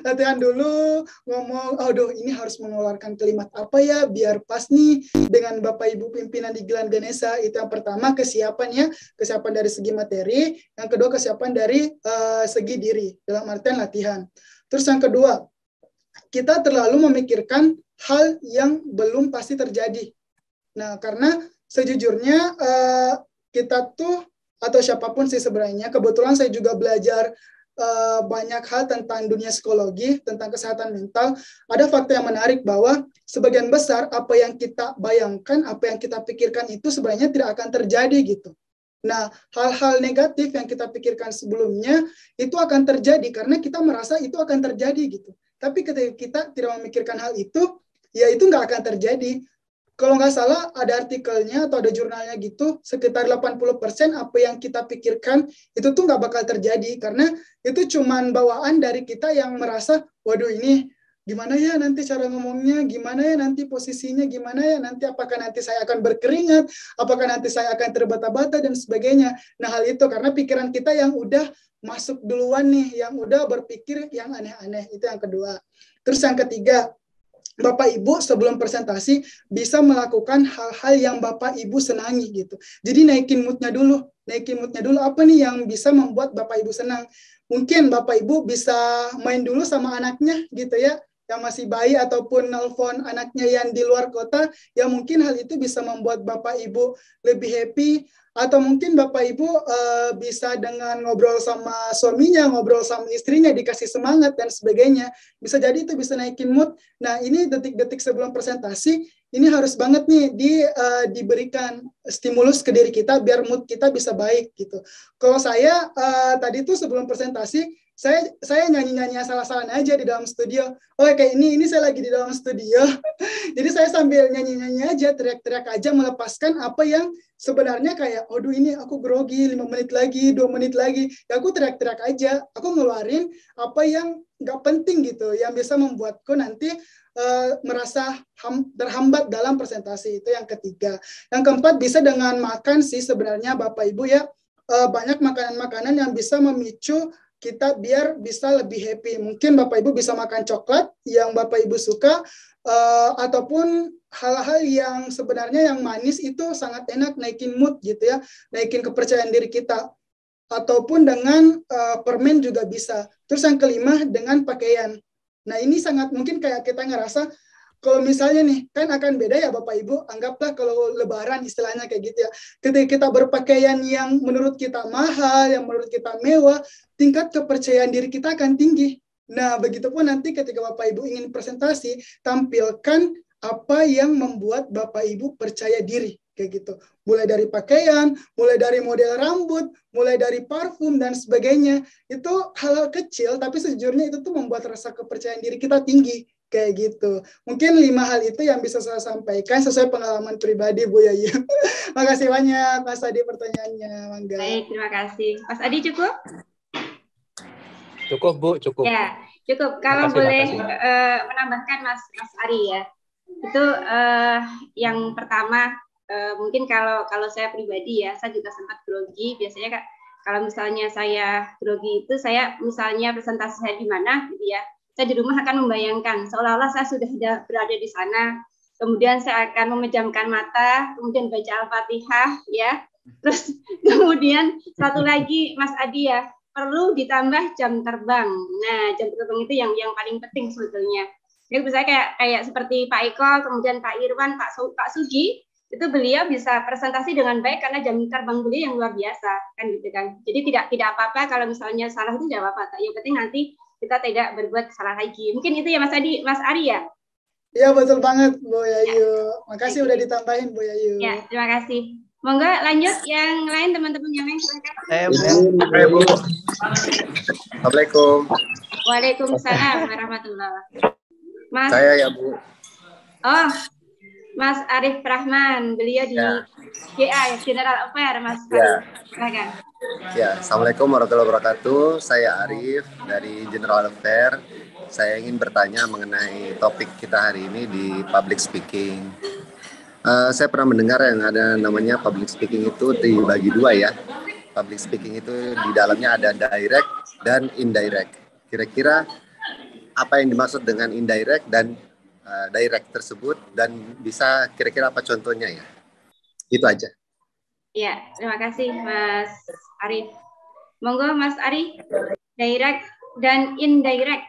Latihan dulu, ngomong, aduh ini harus mengeluarkan kalimat apa ya, biar pas nih dengan Bapak Ibu pimpinan di Gilan Ganesha. Itu yang pertama, kesiapannya, kesiapan dari segi materi, yang kedua kesiapan dari segi diri, dalam artian latihan. Terus yang kedua, kita terlalu memikirkan hal yang belum pasti terjadi. Nah, karena sejujurnya kita tuh atau siapapun sih sebenarnya, kebetulan saya juga belajar banyak hal tentang dunia psikologi, tentang kesehatan mental. Ada fakta yang menarik bahwa sebagian besar apa yang kita bayangkan, apa yang kita pikirkan itu sebenarnya tidak akan terjadi gitu. Nah, hal-hal negatif yang kita pikirkan sebelumnya itu akan terjadi karena kita merasa itu akan terjadi gitu. Tapi ketika kita tidak memikirkan hal itu, ya itu nggak akan terjadi. Kalau nggak salah ada artikelnya atau ada jurnalnya gitu, sekitar 80% apa yang kita pikirkan itu tuh nggak bakal terjadi. Karena itu cuman bawaan dari kita yang merasa, waduh ini gimana ya nanti cara ngomongnya, gimana ya nanti posisinya, gimana ya nanti apakah nanti saya akan berkeringat, apakah nanti saya akan terbata-bata dan sebagainya. Nah hal itu karena pikiran kita yang udah masuk duluan nih, yang udah berpikir yang aneh-aneh, itu yang kedua. Terus yang ketiga, Bapak Ibu sebelum presentasi bisa melakukan hal-hal yang Bapak Ibu senangi gitu. Jadi naikin moodnya dulu, apa nih yang bisa membuat Bapak Ibu senang. Mungkin Bapak Ibu bisa main dulu sama anaknya gitu ya, yang masih bayi ataupun nelpon anaknya yang di luar kota, ya mungkin hal itu bisa membuat Bapak Ibu lebih happy. Atau mungkin Bapak Ibu bisa dengan ngobrol sama suaminya, ngobrol sama istrinya, dikasih semangat dan sebagainya. Bisa jadi itu bisa naikin mood. Nah ini detik-detik sebelum presentasi, ini harus banget nih diberikan stimulus ke diri kita biar mood kita bisa baik gitu. Kalau saya tadi tuh sebelum presentasi, saya nyanyi-nyanyi asal-asalan aja di dalam studio. Oh kayak ini saya lagi di dalam studio. Jadi saya sambil nyanyi-nyanyi aja, teriak-teriak aja, melepaskan apa yang sebenarnya kayak, aduh ini aku grogi, 5 menit lagi, 2 menit lagi. Ya aku teriak-teriak aja, aku ngeluarin apa yang nggak penting gitu, yang bisa membuatku nanti merasa terhambat dalam presentasi. Itu yang ketiga. Yang keempat, bisa dengan makan sih sebenarnya Bapak Ibu ya. Banyak makanan-makanan yang bisa memicu kita biar bisa lebih happy. Mungkin Bapak Ibu bisa makan coklat yang Bapak Ibu suka, ataupun hal-hal yang sebenarnya yang manis itu sangat enak, naikin mood gitu ya, naikin kepercayaan diri kita. Ataupun dengan permen juga bisa. Terus yang kelima, dengan pakaian. Nah ini sangat mungkin kayak kita ngerasa, kalau misalnya nih, kan akan beda ya Bapak Ibu, anggaplah kalau lebaran istilahnya kayak gitu ya. Ketika kita berpakaian yang menurut kita mahal, yang menurut kita mewah, tingkat kepercayaan diri kita akan tinggi. Nah, begitupun nanti ketika Bapak Ibu ingin presentasi, tampilkan apa yang membuat Bapak Ibu percaya diri. Kayak gitu. Mulai dari pakaian, mulai dari model rambut, mulai dari parfum, dan sebagainya. Itu hal-hal kecil, tapi sejujurnya itu tuh membuat rasa kepercayaan diri kita tinggi. Kayak gitu. Mungkin 5 hal itu yang bisa saya sampaikan sesuai pengalaman pribadi Bu Yayu. Makasih banyak Mas Adi pertanyaannya. Mangga. Baik, terima kasih. Mas Adi cukup? Cukup Bu, cukup. Ya, cukup. Kalau boleh menambahkan Mas Ari ya. Itu yang pertama, mungkin kalau saya pribadi ya, saya juga sempat grogi. Biasanya kalau misalnya saya grogi itu, saya misalnya presentasi saya di mana gitu ya, saya di rumah akan membayangkan seolah-olah saya sudah berada di sana, kemudian saya akan memejamkan mata, kemudian baca Al-Fatihah ya, terus kemudian satu lagi Mas Adi ya, perlu ditambah jam terbang. Nah jam terbang itu yang paling penting sebetulnya. Jadi misalnya kayak seperti Pak Eko, kemudian Pak Irwan, Pak Sugi, itu beliau bisa presentasi dengan baik karena jam terbang beliau yang luar biasa kan gitu kan. Jadi tidak apa-apa kalau misalnya salah itu tidak apa-apa. Yang penting nanti kita tidak berbuat salah lagi. Mungkin itu ya Mas Adi, Mas Ari ya? Iya betul banget Bu Yayu. Makasih udah ditambahin Bu Yayu. Ya, terima kasih. Monggo lanjut yang lain, teman-teman yang lain silakan. Bu. Assalamualaikum. Waalaikumsalam warahmatullahi wabarakatuh. Mas. Saya ya Bu. Oh, Mas Arif Rahman, beliau di GA, General Affair, Mas Ya. Arif. Silakan. Ya, Assalamualaikum warahmatullahi wabarakatuh. Saya Arif dari General Affair. Saya ingin bertanya mengenai topik kita hari ini di public speaking. Saya pernah mendengar yang ada namanya public speaking itu dibagi dua ya. Public speaking itu di dalamnya ada direct dan indirect. Kira-kira apa yang dimaksud dengan indirect dan direct tersebut, dan bisa kira-kira apa contohnya ya? Itu aja. Ya, terima kasih Mas Arif. Monggo Mas Arif, direct dan indirect.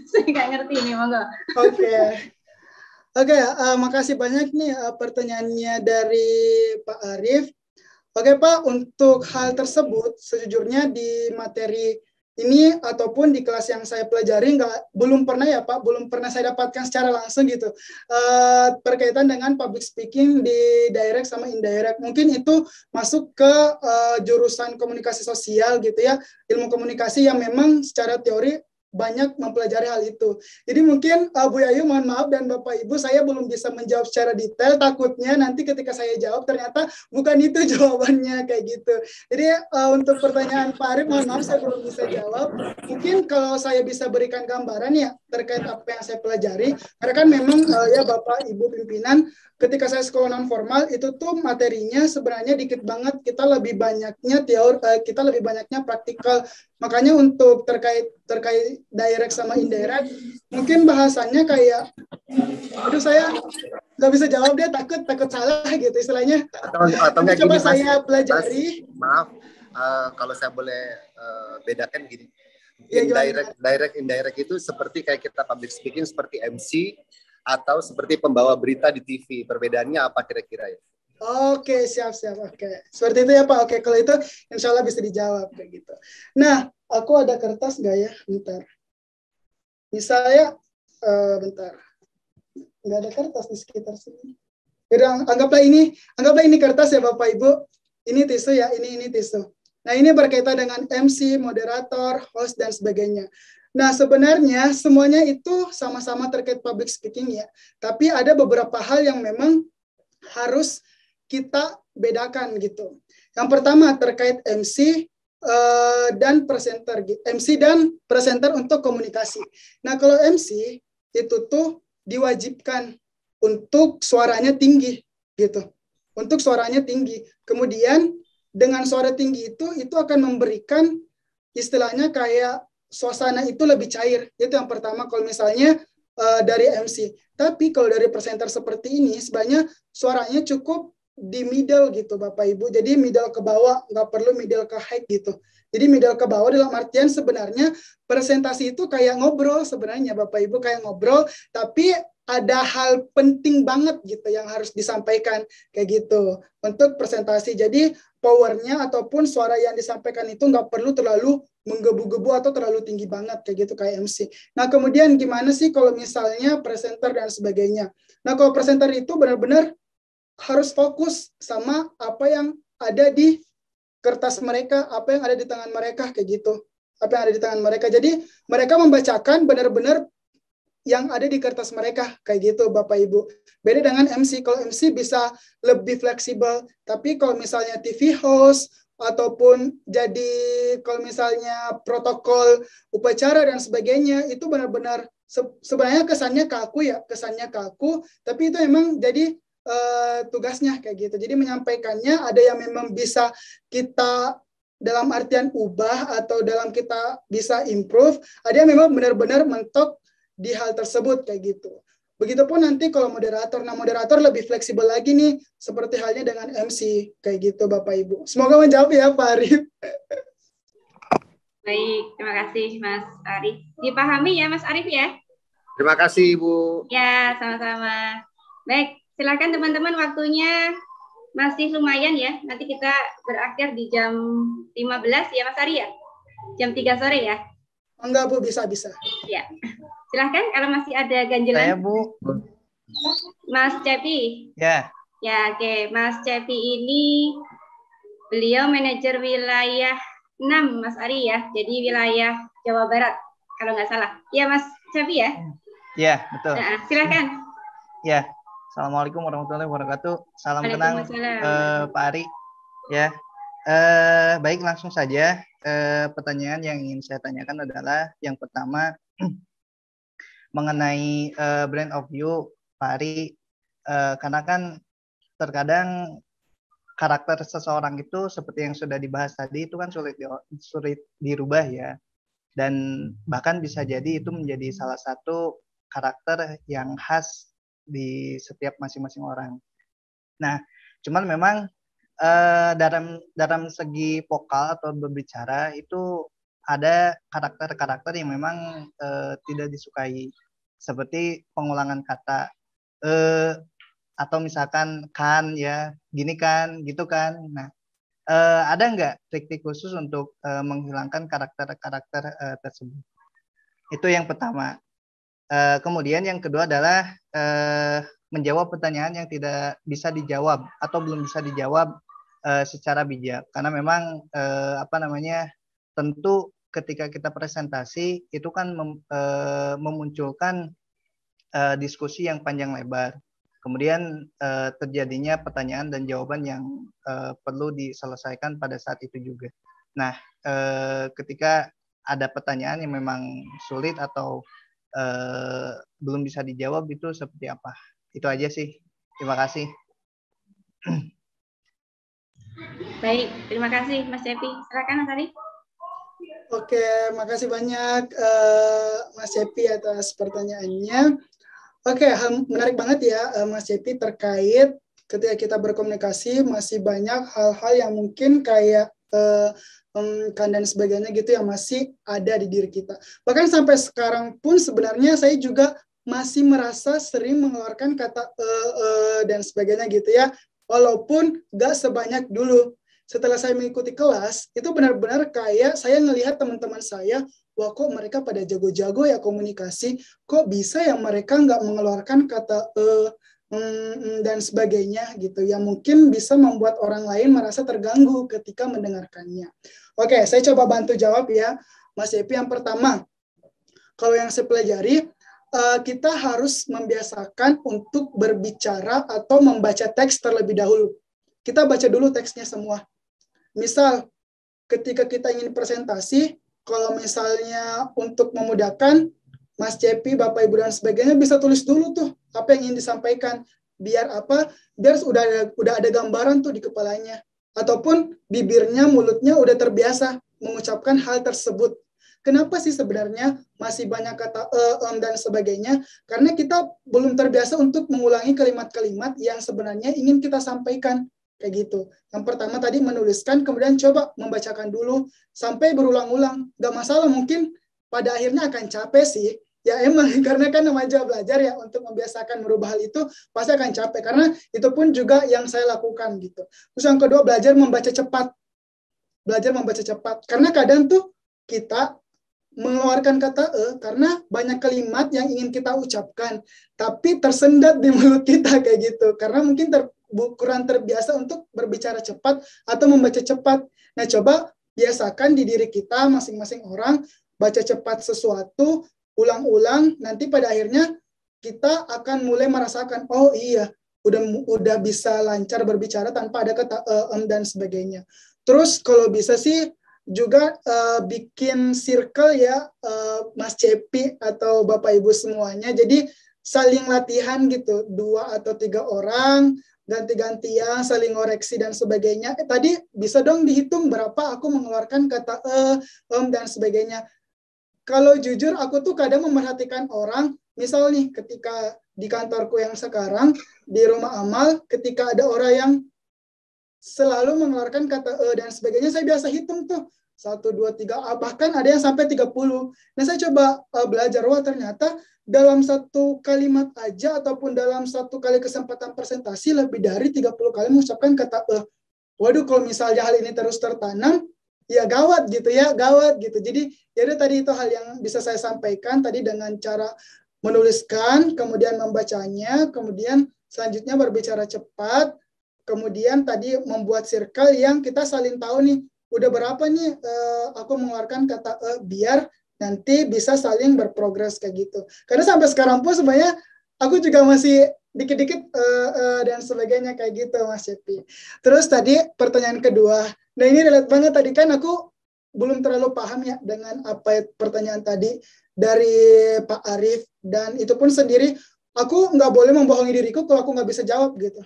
Saya nggak ngerti ini, monggo. Oke, makasih banyak nih pertanyaannya dari Pak Arif. Oke Pak, untuk hal tersebut sejujurnya di materi ini ataupun di kelas yang saya pelajari belum pernah ya Pak, belum pernah saya dapatkan secara langsung gitu berkaitan dengan public speaking di direct sama indirect. Mungkin itu masuk ke jurusan komunikasi sosial gitu ya, ilmu komunikasi yang memang secara teori banyak mempelajari hal itu. Jadi mungkin Bu Yayu mohon maaf dan Bapak Ibu, saya belum bisa menjawab secara detail, takutnya nanti ketika saya jawab ternyata bukan itu jawabannya kayak gitu. Jadi untuk pertanyaan Pak Arif mohon maaf saya belum bisa jawab. Mungkin kalau saya bisa berikan gambaran ya terkait apa yang saya pelajari, karena kan memang ya Bapak Ibu pimpinan, ketika saya sekolah non formal itu tuh materinya sebenarnya dikit banget, kita lebih banyaknya teori, kita lebih banyaknya praktikal. Makanya untuk terkait direct sama indirect, mungkin bahasanya kayak, aduh saya nggak bisa jawab deh, takut salah gitu istilahnya. Atau nggak coba gini, saya pelajari. Maaf, kalau saya boleh bedakan gini. Ya, Indirect itu seperti kayak kita public speaking seperti MC atau seperti pembawa berita di TV. Perbedaannya apa kira-kira ya? Oke, siap. Oke, seperti itu ya Pak. Oke, kalau itu insya Allah bisa dijawab kayak gitu. Nah, aku ada kertas nggak ya? Bentar. Misalnya, bentar. Nggak ada kertas di sekitar sini. Jadi, anggaplah ini kertas ya Bapak Ibu. Ini tisu ya, ini tisu. Nah, ini berkaitan dengan MC, moderator, host, dan sebagainya. Nah, sebenarnya semuanya itu sama-sama terkait public speaking ya. Tapi ada beberapa hal yang memang harus kita bedakan gitu. Yang pertama terkait MC dan presenter, MC dan presenter untuk komunikasi. Nah kalau MC itu tuh diwajibkan untuk suaranya tinggi gitu, untuk suaranya tinggi. Kemudian dengan suara tinggi itu akan memberikan istilahnya kayak suasana itu lebih cair. Itu yang pertama kalau misalnya dari MC. Tapi kalau dari presenter seperti ini sebenarnya suaranya cukup di middle gitu Bapak Ibu. Jadi middle ke bawah, nggak perlu middle ke high gitu. Jadi middle ke bawah dalam artian sebenarnya presentasi itu kayak ngobrol sebenarnya Bapak Ibu, kayak ngobrol, tapi ada hal penting banget gitu yang harus disampaikan kayak gitu untuk presentasi. Jadi powernya ataupun suara yang disampaikan itu nggak perlu terlalu menggebu-gebu atau terlalu tinggi banget kayak gitu kayak MC. Nah kemudian gimana sih kalau misalnya presenter dan sebagainya. Nah kalau presenter itu benar-benar harus fokus sama apa yang ada di kertas mereka, apa yang ada di tangan mereka kayak gitu. Apa yang ada di tangan mereka. Jadi mereka membacakan benar-benar yang ada di kertas mereka kayak gitu Bapak Ibu. Beda dengan MC. Kalau MC bisa lebih fleksibel, tapi kalau misalnya TV host ataupun jadi kalau misalnya protokol upacara dan sebagainya itu benar-benar sebenarnya kesannya kaku, tapi itu emang jadi tugasnya kayak gitu. Jadi menyampaikannya ada yang memang bisa kita dalam artian ubah atau dalam kita bisa improve, ada yang memang benar-benar mentok di hal tersebut kayak gitu. Begitupun nanti kalau moderator. Nah, moderator lebih fleksibel lagi nih seperti halnya dengan MC kayak gitu Bapak Ibu. Semoga menjawab ya Pak Arif. Baik, terima kasih Mas Arif. Dipahami ya Mas Arif ya? Terima kasih Ibu. Ya, sama-sama. Baik. Silakan teman-teman, waktunya masih lumayan ya. Nanti kita berakhir di jam 15 ya Mas Ari ya? Jam 3 sore ya? Enggak Bu, bisa. Ya. Silakan kalau masih ada ganjelan. Saya Bu. Mas Cepi. Ya. Ya, oke. Mas Cepi ini beliau manajer wilayah 6 Mas Ari ya. Jadi wilayah Jawa Barat kalau nggak salah. Ya Mas Cepi ya? Ya, betul. Nah, silakan. Ya. Assalamualaikum warahmatullahi wabarakatuh. Salam kenal Waalaikumsalam. Pak Ari. Ya, baik langsung saja. Pertanyaan yang ingin saya tanyakan adalah yang pertama mengenai brand of you, Pak Ari. Karena kan terkadang karakter seseorang itu seperti yang sudah dibahas tadi itu kan sulit dirubah ya. Dan bahkan bisa jadi itu menjadi salah satu karakter yang khas di setiap masing-masing orang. Nah, cuman memang dalam segi vokal atau berbicara itu ada karakter-karakter yang memang tidak disukai, seperti pengulangan kata atau misalkan kan ya gini kan gitu kan. Nah, ada nggak trik-trik khusus untuk menghilangkan karakter-karakter tersebut? Itu yang pertama. Kemudian yang kedua adalah menjawab pertanyaan yang tidak bisa dijawab atau belum bisa dijawab secara bijak, karena memang tentu ketika kita presentasi itu kan memunculkan diskusi yang panjang lebar, kemudian terjadinya pertanyaan dan jawaban yang perlu diselesaikan pada saat itu juga. Nah, ketika ada pertanyaan yang memang sulit atau belum bisa dijawab itu seperti apa? Itu aja sih. Terima kasih. Baik, terima kasih Mas Cepi. Silakan Mas Ari. Oke, makasih banyak Mas Cepi atas pertanyaannya. Oke, menarik banget ya Mas Cepi terkait ketika kita berkomunikasi masih banyak hal-hal yang mungkin kayak kan dan sebagainya gitu yang masih ada di diri kita. Bahkan sampai sekarang pun sebenarnya saya juga masih merasa sering mengeluarkan kata dan sebagainya gitu ya, walaupun gak sebanyak dulu. Setelah saya mengikuti kelas, itu benar-benar kayak saya ngelihat teman-teman saya, wah kok mereka pada jago-jago ya komunikasi, kok bisa ya mereka nggak mengeluarkan kata dan sebagainya gitu, yang mungkin bisa membuat orang lain merasa terganggu ketika mendengarkannya. Oke, saya coba bantu jawab ya, Mas Epi. Yang pertama, kalau yang saya pelajari, kita harus membiasakan untuk berbicara atau membaca teks terlebih dahulu. Kita baca dulu teksnya semua. Misal, ketika kita ingin presentasi, kalau misalnya untuk memudahkan, Mas Cepi, Bapak Ibu dan sebagainya bisa tulis dulu tuh apa yang ingin disampaikan. Biar apa? Biar udah ada gambaran tuh di kepalanya. Ataupun bibirnya, mulutnya udah terbiasa mengucapkan hal tersebut. Kenapa sih sebenarnya masih banyak kata dan sebagainya? Karena kita belum terbiasa untuk mengulangi kalimat-kalimat yang sebenarnya ingin kita sampaikan. Kayak gitu. Yang pertama tadi menuliskan, kemudian coba membacakan dulu sampai berulang-ulang. Gak masalah, mungkin pada akhirnya akan capek sih. Ya emang, karena kan namanya belajar ya, untuk membiasakan merubah hal itu pasti akan capek. Karena itu pun juga yang saya lakukan gitu. Terus yang kedua, belajar membaca cepat. Belajar membaca cepat. Karena kadang tuh kita mengeluarkan kata karena banyak kalimat yang ingin kita ucapkan, tapi tersendat di mulut kita kayak gitu. Karena mungkin kurang terbiasa untuk berbicara cepat atau membaca cepat. Nah, coba biasakan di diri kita masing-masing orang baca cepat sesuatu, ulang-ulang, nanti pada akhirnya kita akan mulai merasakan, oh iya, udah bisa lancar berbicara tanpa ada kata dan sebagainya. Terus kalau bisa sih juga bikin circle ya, Mas Cepi atau Bapak Ibu semuanya. Jadi saling latihan gitu, 2 atau 3 orang, ganti-gantian, saling ngoreksi dan sebagainya. Tadi bisa dong dihitung berapa aku mengeluarkan kata dan sebagainya. Kalau jujur aku tuh kadang memerhatikan orang, misal nih ketika di kantorku yang sekarang, di rumah amal, ketika ada orang yang selalu mengeluarkan kata dan sebagainya, saya biasa hitung tuh. 1, 2, 3, bahkan ada yang sampai 30. Nah, saya coba belajar, wah ternyata dalam satu kalimat aja ataupun dalam satu kali kesempatan presentasi lebih dari 30 kali mengucapkan kata waduh, kalau misalnya hal ini terus tertanam, ya gawat gitu ya, gawat gitu. Jadi ya tadi itu hal yang bisa saya sampaikan tadi dengan cara menuliskan, kemudian membacanya, kemudian selanjutnya berbicara cepat, kemudian tadi membuat circle yang kita saling tahu nih, udah berapa nih aku mengeluarkan kata biar nanti bisa saling berprogres kayak gitu. Karena sampai sekarang pun sebenarnya aku juga masih dikit-dikit dan sebagainya kayak gitu Mas Cepi. Terus tadi pertanyaan kedua, nah ini relate banget tadi kan aku belum terlalu paham ya dengan apa pertanyaan tadi dari Pak Arif, dan itu pun sendiri aku nggak boleh membohongi diriku kalau aku nggak bisa jawab gitu.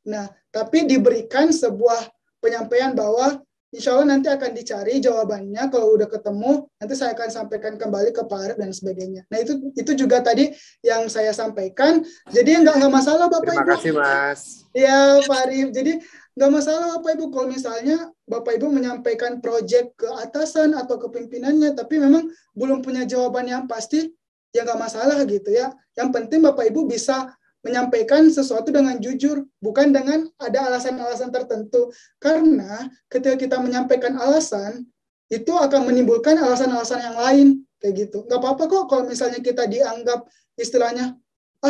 Nah tapi diberikan sebuah penyampaian bahwa insya Allah nanti akan dicari jawabannya, kalau udah ketemu nanti saya akan sampaikan kembali ke Pak Arif dan sebagainya. Nah itu juga tadi yang saya sampaikan. Jadi nggak masalah Bapak Ibu. Terima kasih Mas. Ya Pak Arif. Jadi nggak masalah Bapak Ibu kalau misalnya Bapak Ibu menyampaikan proyek ke atasan atau ke pimpinannya, tapi memang belum punya jawaban yang pasti, ya nggak masalah gitu ya. Yang penting Bapak Ibu bisa menyampaikan sesuatu dengan jujur, bukan dengan ada alasan-alasan tertentu. Karena ketika kita menyampaikan alasan, itu akan menimbulkan alasan-alasan yang lain, kayak gitu. Nggak apa-apa kok kalau misalnya kita dianggap istilahnya,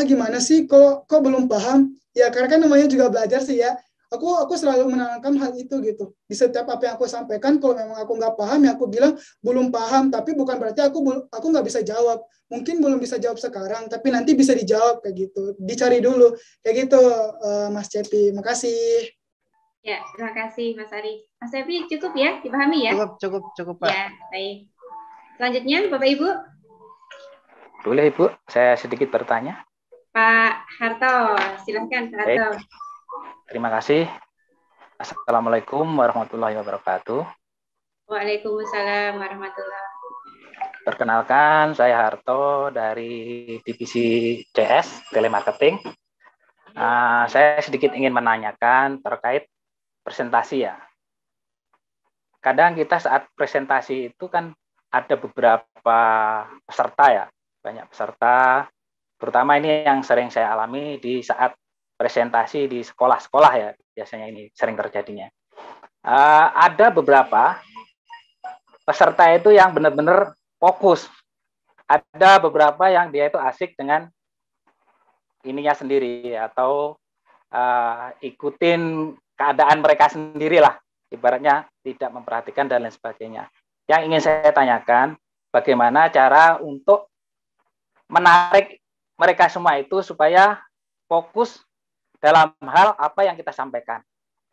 gimana sih, kok belum paham? Ya karena kan namanya juga belajar sih ya. Aku selalu menanamkan hal itu gitu. Di setiap apa yang aku sampaikan, kalau memang aku nggak paham, ya aku bilang belum paham, tapi bukan berarti aku nggak bisa jawab. Mungkin belum bisa jawab sekarang, tapi nanti bisa dijawab kayak gitu. Dicari dulu kayak gitu, Mas Cepi. Makasih. Ya, terima kasih Mas Ari. Mas Cepi cukup ya, dipahami ya? Cukup Pak. Ya, baik. Selanjutnya Bapak Ibu. Boleh Ibu, saya sedikit bertanya. Pak Harto, silahkan Pak Harto. Baik. Terima kasih. Assalamualaikum warahmatullahi wabarakatuh. Waalaikumsalam warahmatullahi wabarakatuh. Perkenalkan, saya Harto dari divisi CS Telemarketing. Saya sedikit ingin menanyakan terkait presentasi ya. Kadang kita saat presentasi itu kan ada beberapa peserta ya, banyak peserta. Terutama ini yang sering saya alami di saat presentasi di sekolah-sekolah ya, biasanya ini sering terjadinya. Ada beberapa peserta itu yang benar-benar fokus. Ada beberapa yang dia itu asik dengan ininya sendiri atau ikutin keadaan mereka sendiri lah. Ibaratnya tidak memperhatikan dan lain sebagainya. Yang ingin saya tanyakan, bagaimana cara untuk menarik mereka semua itu supaya fokus dalam hal apa yang kita sampaikan.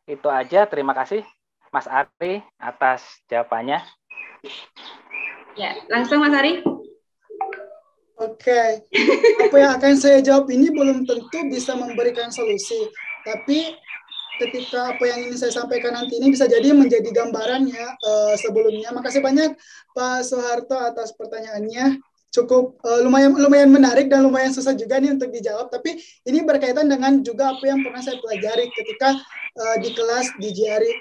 Itu aja, terima kasih Mas Ari atas jawabannya. Ya, langsung Mas Ari. Oke. Apa yang akan saya jawab ini belum tentu bisa memberikan solusi, tapi ketika apa yang ingin saya sampaikan nanti ini bisa jadi menjadi gambarannya sebelumnya. Makasih banyak Pak Soeharto atas pertanyaannya. Cukup lumayan menarik dan lumayan susah juga nih untuk dijawab, tapi ini berkaitan dengan juga apa yang pernah saya pelajari ketika di kelas di GRI.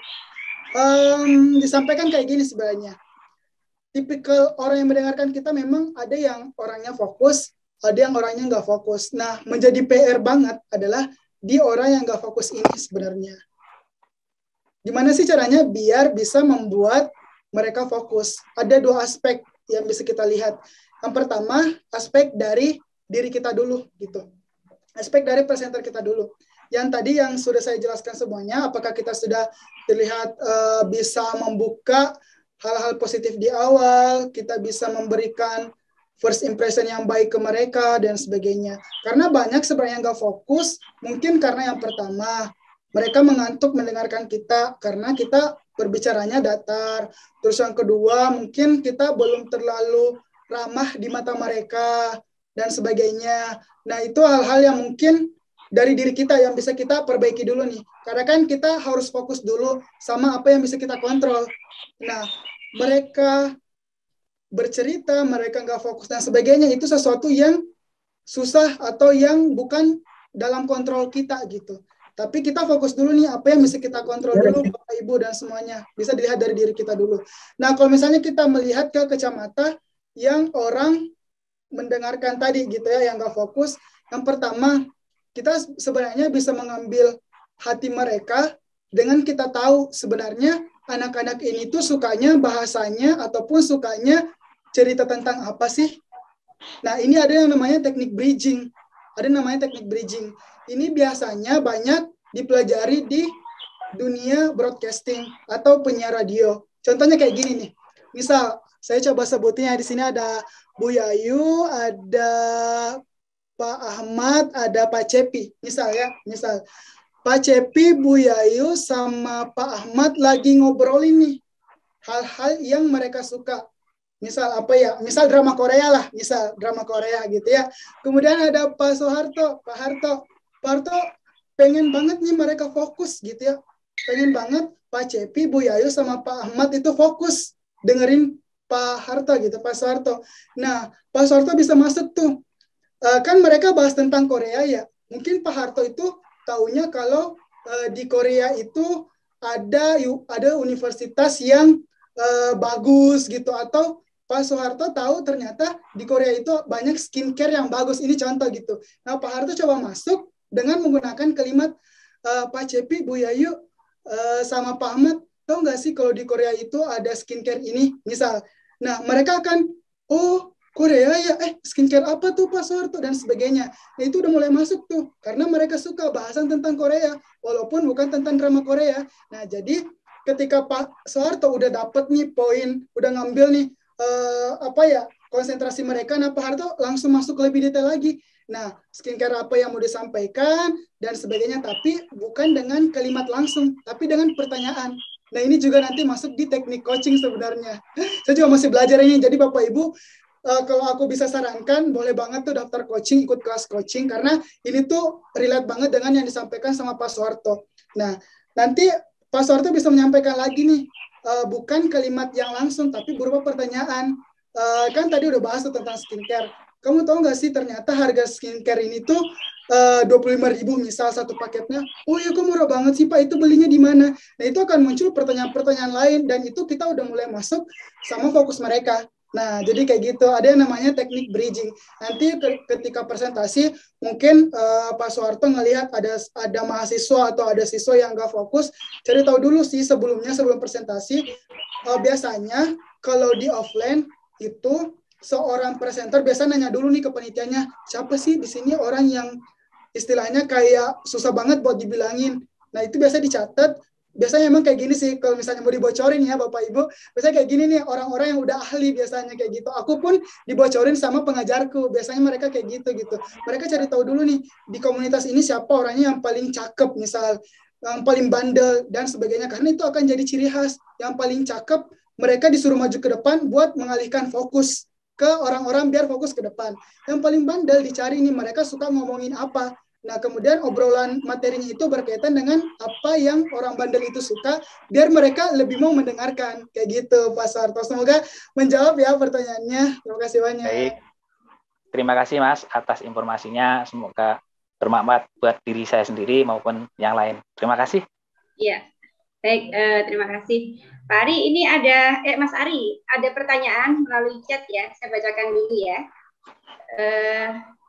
Disampaikan kayak gini sebenarnya. Tipikal orang yang mendengarkan kita memang ada yang orangnya fokus, ada yang orangnya nggak fokus. Nah, menjadi PR banget adalah di orang yang nggak fokus ini sebenarnya. Gimana sih caranya biar bisa membuat mereka fokus? Ada dua aspek yang bisa kita lihat. Yang pertama, aspek dari diri kita dulu, gitu. Aspek dari presenter kita dulu. Yang tadi yang sudah saya jelaskan semuanya, apakah kita sudah terlihat bisa membuka hal-hal positif di awal, kita bisa memberikan first impression yang baik ke mereka, dan sebagainya. Karena banyak sebenarnya yang nggak fokus, mungkin karena yang pertama, mereka mengantuk mendengarkan kita, karena kita berbicaranya datar. Terus yang kedua, mungkin kita belum terlalu ramah di mata mereka, dan sebagainya. Nah, itu hal-hal yang mungkin dari diri kita yang bisa kita perbaiki dulu nih. Karena kan kita harus fokus dulu sama apa yang bisa kita kontrol. Nah, mereka bercerita, mereka nggak fokus, dan sebagainya, itu sesuatu yang susah atau yang bukan dalam kontrol kita gitu. Tapi kita fokus dulu nih, apa yang bisa kita kontrol dulu, Bapak Ibu dan semuanya. Bisa dilihat dari diri kita dulu. Nah, kalau misalnya kita melihat ke kacamata yang orang mendengarkan tadi gitu ya, yang nggak fokus. Yang pertama, kita sebenarnya bisa mengambil hati mereka dengan kita tahu sebenarnya anak-anak ini tuh sukanya bahasanya ataupun sukanya cerita tentang apa sih. Nah, ini ada yang namanya teknik bridging. Ada yang namanya teknik bridging. Ini biasanya banyak dipelajari di dunia broadcasting atau penyiar radio. Contohnya kayak gini nih. Misal, saya coba sebutnya di sini ada Bu Yayu, ada Pak Ahmad, ada Pak Cepi. Misal Pak Cepi, Bu Yayu, sama Pak Ahmad lagi ngobrolin nih hal-hal yang mereka suka. Misal apa ya? Misal drama Korea lah, misal drama Korea gitu ya. Kemudian ada Pak Soeharto, Pak Harto pengen banget nih mereka fokus gitu ya. Pengen banget Pak Cepi, Bu Yayu, sama Pak Ahmad itu fokus dengerin Pak Harto gitu, Pak Soeharto. Nah, Pak Soeharto bisa masuk tuh. Kan mereka bahas tentang Korea ya. Mungkin Pak Harto itu taunya kalau di Korea itu ada universitas yang bagus gitu, atau Pak Soeharto tahu ternyata di Korea itu banyak skincare yang bagus. Ini contoh gitu. Nah, Pak Harto coba masuk dengan menggunakan kalimat Pak Cepi, Bu Yayu, sama Pak Ahmad, tahu nggak sih kalau di Korea itu ada skincare ini, misal. Nah, mereka akan, oh Korea ya, skincare apa tuh Pak Soeharto dan sebagainya. Nah, itu udah mulai masuk tuh, karena mereka suka bahasan tentang Korea, walaupun bukan tentang drama Korea. Nah, jadi ketika Pak Soeharto udah dapet nih poin, udah ngambil nih konsentrasi mereka, nah Pak Harto langsung masuk lebih detail lagi. Nah, skincare apa yang mau disampaikan dan sebagainya, tapi bukan dengan kalimat langsung, tapi dengan pertanyaan. Nah, ini juga nanti masuk di teknik coaching sebenarnya. Saya juga masih belajar ini, jadi Bapak Ibu, kalau aku bisa sarankan, boleh banget tuh daftar coaching, ikut kelas coaching, karena ini tuh relate banget dengan yang disampaikan sama Pak Soeharto. Nah, nanti Pak Soeharto bisa menyampaikan lagi nih, bukan kalimat yang langsung, tapi berupa pertanyaan. Kan tadi udah bahas tuh tentang skincare. Kamu tahu nggak sih ternyata harga skincare ini tuh 25.000 misal satu paketnya. Oh iya, kok murah banget sih Pak, itu belinya di mana? Nah, itu akan muncul pertanyaan-pertanyaan lain, dan itu kita udah mulai masuk sama fokus mereka. Nah, jadi kayak gitu. Ada yang namanya teknik bridging. Nanti ketika presentasi, mungkin Pak Soeharto ngelihat ada mahasiswa atau ada siswa yang nggak fokus, cari tahu dulu sih sebelum presentasi. Biasanya kalau di offline itu seorang presenter biasa nanya dulu nih ke panitianya, siapa sih di sini orang yang istilahnya kayak susah banget buat dibilangin. Nah, itu biasa dicatat. Biasanya emang kayak gini sih, kalau misalnya mau dibocorin ya Bapak Ibu, biasanya kayak gini nih, orang-orang yang udah ahli biasanya kayak gitu. Aku pun dibocorin sama pengajarku, biasanya mereka kayak gitu. Mereka cari tahu dulu nih, di komunitas ini siapa orangnya yang paling cakep, misal, yang paling bandel, dan sebagainya. Karena itu akan jadi ciri khas, yang paling cakep, mereka disuruh maju ke depan buat mengalihkan fokus ke orang-orang biar fokus ke depan. Yang paling bandel dicari nih, mereka suka ngomongin apa. Nah, kemudian obrolan materinya itu berkaitan dengan apa yang orang bandel itu suka, biar mereka lebih mau mendengarkan. Kayak gitu, Pak Soeharto. Semoga menjawab ya pertanyaannya. Terima kasih banyak. Baik. Terima kasih, Mas, atas informasinya. Semoga bermanfaat buat diri saya sendiri maupun yang lain. Terima kasih. Iya. Baik, terima kasih. Pak Ari, ini ada, Mas Ari, ada pertanyaan melalui chat ya. Saya bacakan dulu ya.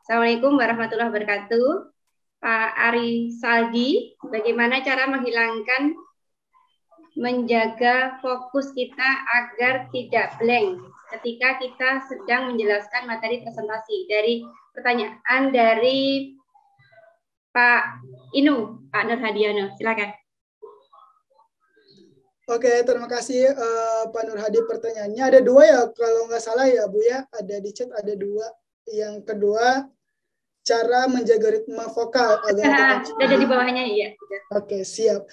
Assalamualaikum warahmatullahi wabarakatuh. Pak Ari Saldi, bagaimana cara menjaga fokus kita agar tidak blank ketika kita sedang menjelaskan materi presentasi? Dari pertanyaan dari Pak Inu, Pak Nur Hadiano, silakan. Oke, terima kasih Pak Nur Hadi, pertanyaannya. Ada dua ya, kalau nggak salah ya Bu ya, ada di chat ada dua. Yang kedua, cara menjaga ritme vokal agar ada di bawahnya ya. Oke, siap.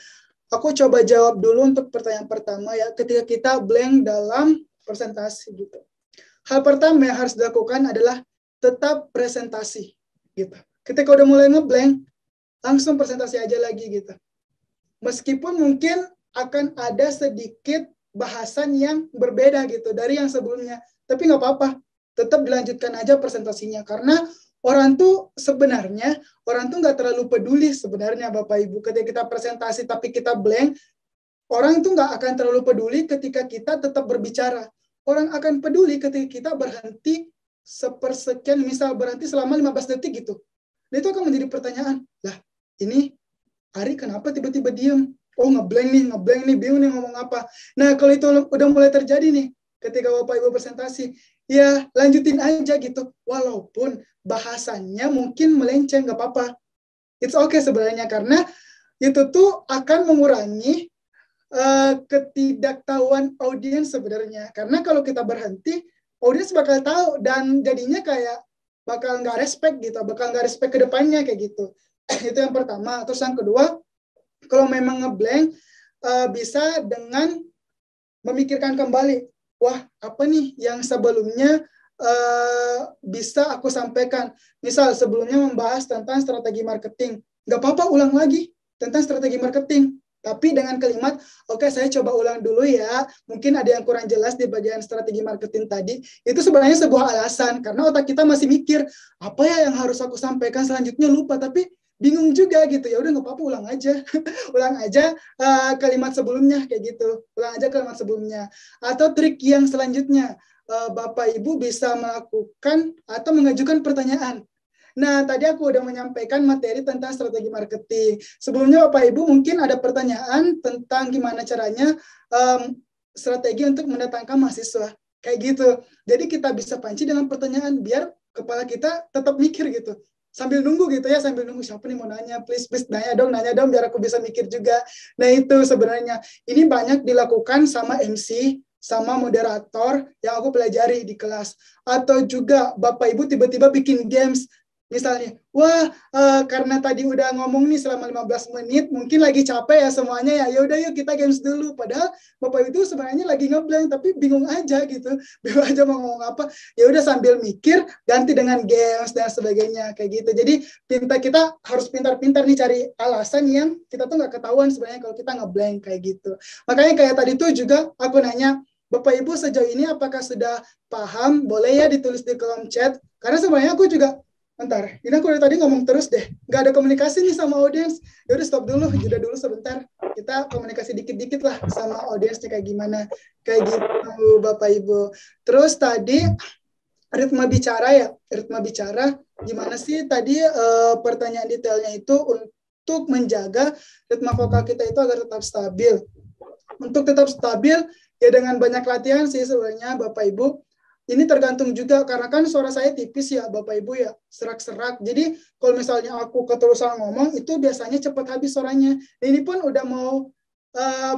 Aku coba jawab dulu untuk pertanyaan pertama ya. Ketika kita blank dalam presentasi gitu, hal pertama yang harus dilakukan adalah tetap presentasi gitu. Ketika udah mulai ngeblank, langsung presentasi aja lagi gitu. Meskipun mungkin akan ada sedikit bahasan yang berbeda gitu dari yang sebelumnya, tapi nggak apa-apa, tetap dilanjutkan aja presentasinya, karena orang tuh nggak terlalu peduli sebenarnya Bapak Ibu. Ketika kita presentasi tapi kita blank, orang tuh nggak akan terlalu peduli ketika kita tetap berbicara. Orang akan peduli ketika kita berhenti sepersekian, misal berhenti selama 15 detik gitu. Nah, itu akan menjadi pertanyaan, lah ini Ari kenapa tiba-tiba diem? Oh, ngeblank nih, bingung nih ngomong apa. Nah, kalau itu udah mulai terjadi nih, ketika Bapak Ibu presentasi, ya lanjutin aja gitu. Walaupun bahasannya mungkin melenceng, nggak apa-apa. It's okay sebenarnya, karena itu tuh akan mengurangi ketidaktahuan audiens sebenarnya. Karena kalau kita berhenti, audiens bakal tahu, dan jadinya kayak bakal nggak respect gitu, bakal nggak respect ke depannya kayak gitu. Itu yang pertama. Terus yang kedua, kalau memang ngeblank, bisa dengan memikirkan kembali, wah apa nih yang sebelumnya bisa aku sampaikan. Misal sebelumnya membahas tentang strategi marketing, nggak apa-apa ulang lagi tentang strategi marketing. Tapi dengan kalimat, oke, saya coba ulang dulu ya. Mungkin ada yang kurang jelas di bagian strategi marketing tadi. Itu sebenarnya sebuah alasan. Karena otak kita masih mikir, apa ya yang harus aku sampaikan selanjutnya, lupa. Tapi bingung juga gitu. Ya udah nggak apa-apa, ulang aja. Ulang aja kalimat sebelumnya kayak gitu. Ulang aja kalimat sebelumnya. Atau trik yang selanjutnya, Bapak Ibu bisa melakukan atau mengajukan pertanyaan. Nah, tadi aku udah menyampaikan materi tentang strategi marketing. Sebelumnya Bapak Ibu mungkin ada pertanyaan tentang gimana caranya strategi untuk mendatangkan mahasiswa. Kayak gitu. Jadi kita bisa panci dengan pertanyaan biar kepala kita tetap mikir gitu. Sambil nunggu gitu ya, sambil nunggu siapa nih mau nanya, please nanya dong biar aku bisa mikir juga. Nah, itu sebenarnya. Ini banyak dilakukan sama MC, sama moderator yang aku pelajari di kelas. Atau juga Bapak Ibu tiba-tiba bikin games. Misalnya, wah karena tadi udah ngomong nih selama 15 menit, mungkin lagi capek ya semuanya ya udah yuk kita games dulu. Padahal Bapak itu sebenarnya lagi ngeblank tapi bingung aja gitu. Bingung aja mau ngomong apa. Ya udah sambil mikir ganti dengan games dan sebagainya kayak gitu. Jadi kita harus pintar-pintar nih cari alasan yang kita tuh nggak ketahuan sebenarnya kalau kita ngeblank kayak gitu. Makanya kayak tadi tuh juga aku nanya, Bapak Ibu sejauh ini apakah sudah paham? Boleh ya ditulis di kolom chat. Karena sebenarnya aku juga bentar, ini aku dari tadi ngomong terus deh. Nggak ada komunikasi nih sama audiens. Yaudah stop dulu, jeda dulu sebentar. Kita komunikasi dikit-dikit lah sama audiensnya kayak gimana. Kayak gitu Bapak Ibu. Terus tadi ritme bicara ya. Ritme bicara, gimana sih tadi pertanyaan detailnya itu untuk menjaga ritme vokal kita itu agar tetap stabil. Untuk tetap stabil, ya dengan banyak latihan sih sebenarnya Bapak Ibu. Ini tergantung juga karena kan suara saya tipis ya Bapak Ibu ya, serak-serak. Jadi kalau misalnya aku keterusan ngomong itu biasanya cepat habis suaranya. Ini pun udah mau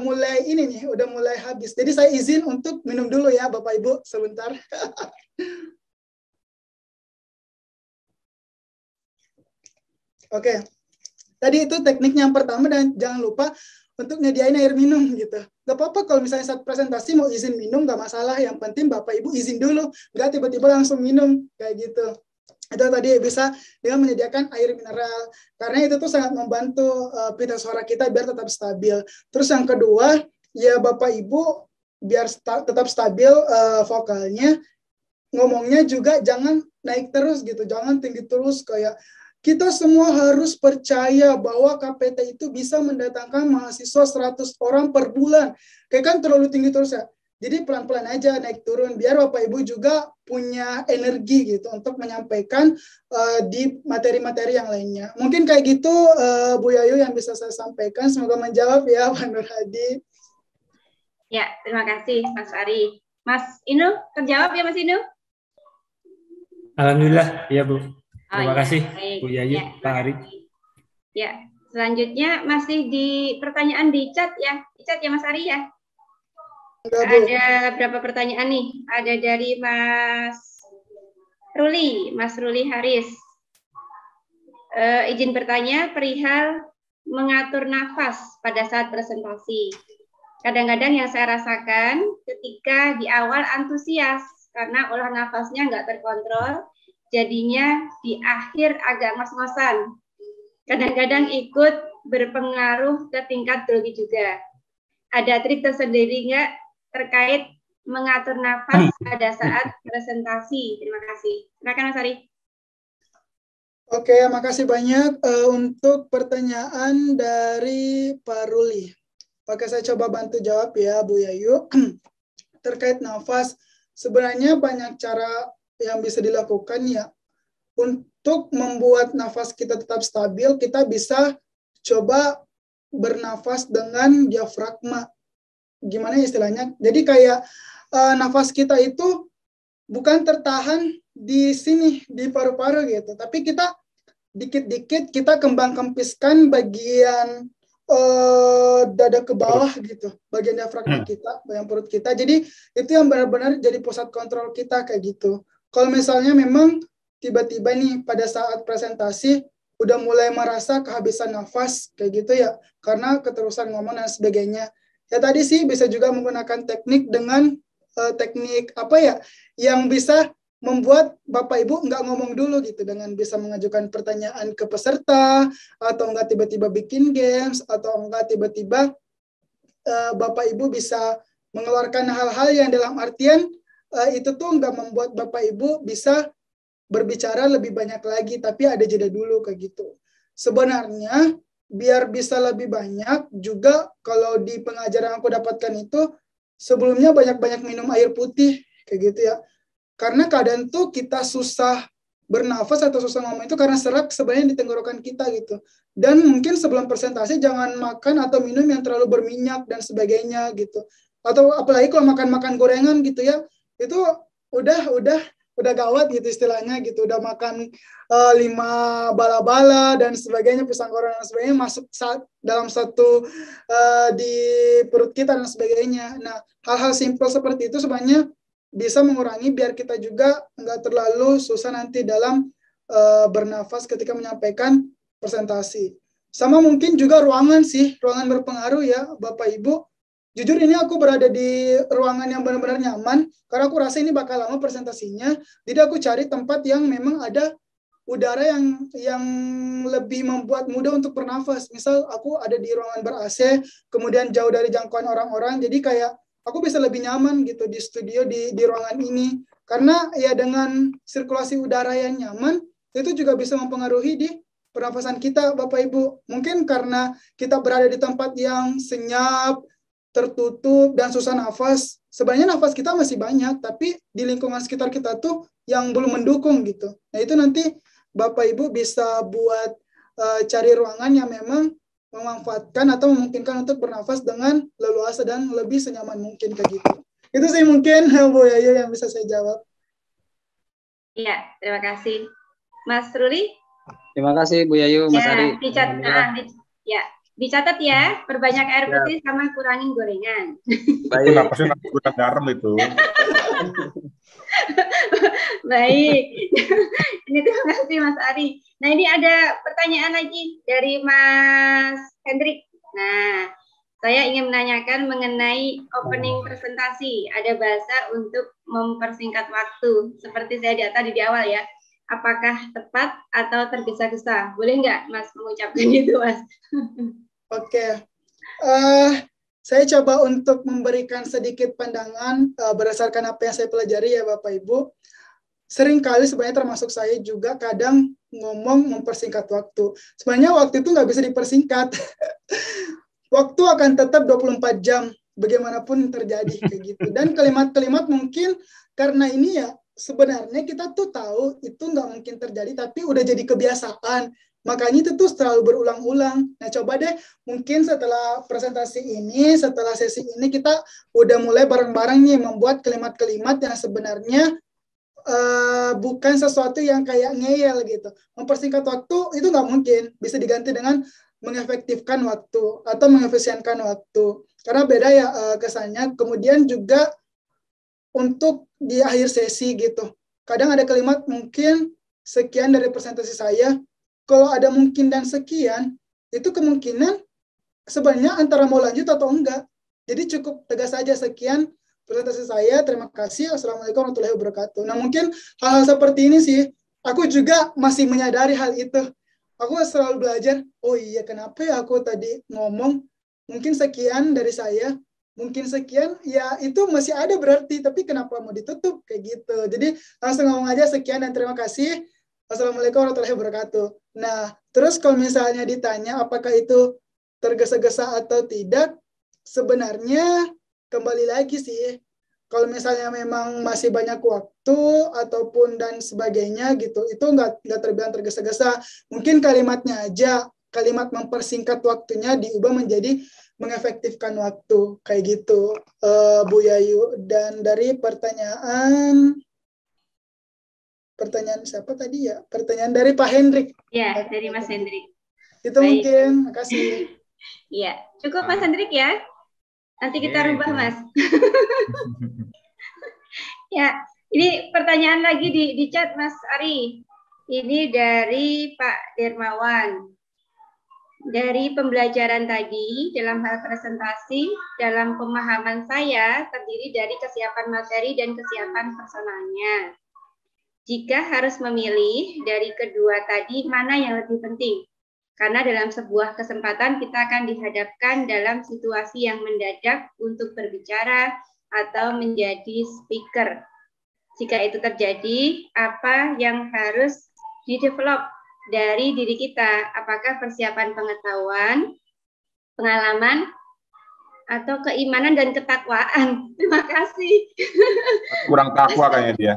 mulai ini nih, udah mulai habis. Jadi saya izin untuk minum dulu ya Bapak Ibu sebentar. Oke. Tadi itu tekniknya yang pertama dan jangan lupa untuk nyediain air minum gitu. Gak apa-apa kalau misalnya saat presentasi mau izin minum, gak masalah. Yang penting Bapak Ibu izin dulu, gak tiba-tiba langsung minum, kayak gitu. Itu tadi bisa dengan menyediakan air mineral. Karena itu tuh sangat membantu pita suara kita biar tetap stabil. Terus yang kedua, ya Bapak Ibu biar tetap stabil vokalnya, ngomongnya juga jangan naik terus gitu, jangan tinggi terus kayak kita semua harus percaya bahwa KPT itu bisa mendatangkan mahasiswa 100 orang per bulan. Kayak kan terlalu tinggi terus ya. Jadi pelan-pelan aja naik turun biar Bapak Ibu juga punya energi gitu untuk menyampaikan di materi-materi yang lainnya. Mungkin kayak gitu Bu Yayu yang bisa saya sampaikan. Semoga menjawab ya Pak Nur Hadi. Ya, terima kasih Mas Ari. Mas Inu, terjawab ya Mas Inu? Alhamdulillah, ya Bu. Terima kasih baik. Bu Yayu, ya, Pak Ari. Ya, selanjutnya masih di pertanyaan di chat ya. Di chat ya Mas Ari ya. Ada berapa pertanyaan nih? Ada dari Mas Ruli Haris. Izin bertanya perihal mengatur nafas pada saat presentasi. Kadang-kadang yang saya rasakan ketika di awal antusias karena olah nafasnya nggak terkontrol, jadinya di akhir agak ngos-ngosan. Kadang-kadang ikut berpengaruh ke tingkat grogi juga. Ada trik tersendiri nggak terkait mengatur nafas pada saat presentasi? Terima kasih. Silakan Mas Ari. Oke, makasih banyak untuk pertanyaan dari Pak Ruli. Oke, saya coba bantu jawab ya Bu Yayu. Terkait nafas, sebenarnya banyak cara yang bisa dilakukan ya. Untuk membuat nafas kita tetap stabil, kita bisa coba bernafas dengan diafragma. Gimana istilahnya? Jadi kayak nafas kita itu bukan tertahan di sini, di paru-paru gitu. Tapi kita dikit-dikit kita kembang-kempiskan bagian dada ke bawah gitu, bagian diafragma kita, bagian perut kita. Jadi itu yang benar-benar jadi pusat kontrol kita kayak gitu. Kalau misalnya memang tiba-tiba nih pada saat presentasi udah mulai merasa kehabisan nafas kayak gitu ya, karena keterusan ngomong dan sebagainya. Ya tadi sih bisa juga menggunakan teknik dengan teknik apa ya, yang bisa membuat Bapak Ibu nggak ngomong dulu gitu, dengan bisa mengajukan pertanyaan ke peserta, atau enggak tiba-tiba bikin games, atau enggak tiba-tiba Bapak Ibu bisa mengeluarkan hal-hal yang dalam artian itu tuh nggak membuat Bapak Ibu bisa berbicara lebih banyak lagi, tapi ada jeda dulu kayak gitu. Sebenarnya biar bisa lebih banyak juga, kalau di pengajaran yang aku dapatkan itu sebelumnya banyak-banyak minum air putih kayak gitu ya. Karena kadang tuh kita susah bernafas atau susah ngomong itu karena serat sebenarnya di tenggorokan kita gitu. Dan mungkin sebelum presentasi jangan makan atau minum yang terlalu berminyak dan sebagainya gitu. Atau apalagi kalau makan-makan gorengan gitu ya, itu udah gawat gitu istilahnya gitu. Udah makan 5 bala-bala dan sebagainya, pisang goreng dan sebagainya masuk dalam satu di perut kita dan sebagainya. Nah, hal-hal simpel seperti itu sebenarnya bisa mengurangi biar kita juga nggak terlalu susah nanti dalam bernafas ketika menyampaikan presentasi. Sama mungkin juga ruangan sih, ruangan berpengaruh ya Bapak Ibu. Jujur ini aku berada di ruangan yang benar-benar nyaman, karena aku rasa ini bakal lama presentasinya, jadi aku cari tempat yang memang ada udara yang lebih membuat mudah untuk bernafas. Misal aku ada di ruangan ber-AC, kemudian jauh dari jangkauan orang-orang, jadi kayak aku bisa lebih nyaman gitu di studio di ruangan ini. Karena ya dengan sirkulasi udara yang nyaman, itu juga bisa mempengaruhi di pernafasan kita Bapak Ibu. Mungkin karena kita berada di tempat yang senyap, tertutup, dan susah nafas. Sebenarnya nafas kita masih banyak, tapi di lingkungan sekitar kita tuh yang belum mendukung gitu. Nah itu nanti Bapak Ibu bisa buat cari ruangan yang memang memanfaatkan atau memungkinkan untuk bernafas dengan leluasa dan lebih senyaman mungkin kayak gitu. Itu sih mungkin Bu Yayu yang bisa saya jawab. Iya, terima kasih. Mas Ruli? Terima kasih Bu Yayu, Mas ya, Ari. Dicatat ya, perbanyak air putih sama kurangin gorengan. Baik, napasnya gudang garam itu. Baik, ini terima kasih Mas Ari. Nah ini ada pertanyaan lagi dari Mas Hendrik. Nah, saya ingin menanyakan mengenai opening presentasi. Ada bahasa untuk mempersingkat waktu, seperti saya tadi di awal ya. Apakah tepat atau tergesa-gesa? Boleh nggak Mas mengucapkan itu, Mas? Oke. Saya coba untuk memberikan sedikit pandangan berdasarkan apa yang saya pelajari ya Bapak Ibu. Seringkali sebenarnya termasuk saya juga kadang ngomong mempersingkat waktu. Sebenarnya waktu itu nggak bisa dipersingkat. Waktu akan tetap 24 jam, bagaimanapun terjadi kayak gitu. Dan kalimat-kalimat mungkin karena ini ya, sebenarnya kita tuh tahu itu nggak mungkin terjadi, tapi udah jadi kebiasaan. Makanya itu tuh selalu berulang-ulang. Nah coba deh, mungkin setelah presentasi ini, setelah sesi ini, kita udah mulai bareng-bareng nih membuat kalimat-kalimat yang sebenarnya bukan sesuatu yang kayak ngeyel gitu. Mempersingkat waktu itu nggak mungkin. Bisa diganti dengan mengefektifkan waktu atau mengefisienkan waktu. Karena beda ya kesannya. Kemudian juga untuk di akhir sesi gitu. Kadang ada kalimat mungkin sekian dari presentasi saya. Kalau ada mungkin dan sekian, itu kemungkinan sebenarnya antara mau lanjut atau enggak. Jadi cukup tegas saja sekian presentasi saya, terima kasih, assalamualaikum warahmatullahi wabarakatuh. Nah mungkin hal-hal seperti ini sih, aku juga masih menyadari hal itu. Aku selalu belajar, oh iya kenapa ya aku tadi ngomong mungkin sekian dari saya, mungkin sekian, ya itu masih ada berarti, tapi kenapa mau ditutup kayak gitu. Jadi langsung ngomong aja sekian dan terima kasih, assalamualaikum warahmatullahi wabarakatuh. Nah terus kalau misalnya ditanya apakah itu tergesa-gesa atau tidak, sebenarnya kembali lagi sih, kalau misalnya memang masih banyak waktu ataupun dan sebagainya gitu, itu nggak terbilang tergesa-gesa. Mungkin kalimatnya aja, kalimat mempersingkat waktunya diubah menjadi mengefektifkan waktu kayak gitu, Bu Yayu. Dan dari pertanyaan siapa tadi ya? Pertanyaan dari Pak Hendrik. Ya, dari Mas Hendrik. Itu baik. Mungkin, makasih. Iya, cukup Mas Hendrik ya. Nanti kita rubah Mas. Ya, ini pertanyaan lagi di chat Mas Ari. Ini dari Pak Dermawan. Dari pembelajaran tadi, dalam hal presentasi, dalam pemahaman saya terdiri dari kesiapan materi dan kesiapan personalnya. Jika harus memilih dari kedua tadi, mana yang lebih penting? Karena dalam sebuah kesempatan kita akan dihadapkan dalam situasi yang mendadak untuk berbicara atau menjadi speaker. Jika itu terjadi, apa yang harus di-develop dari diri kita? Apakah persiapan pengetahuan, pengalaman, atau keimanan dan ketakwaan? Terima kasih. Kurang takwa kayaknya dia.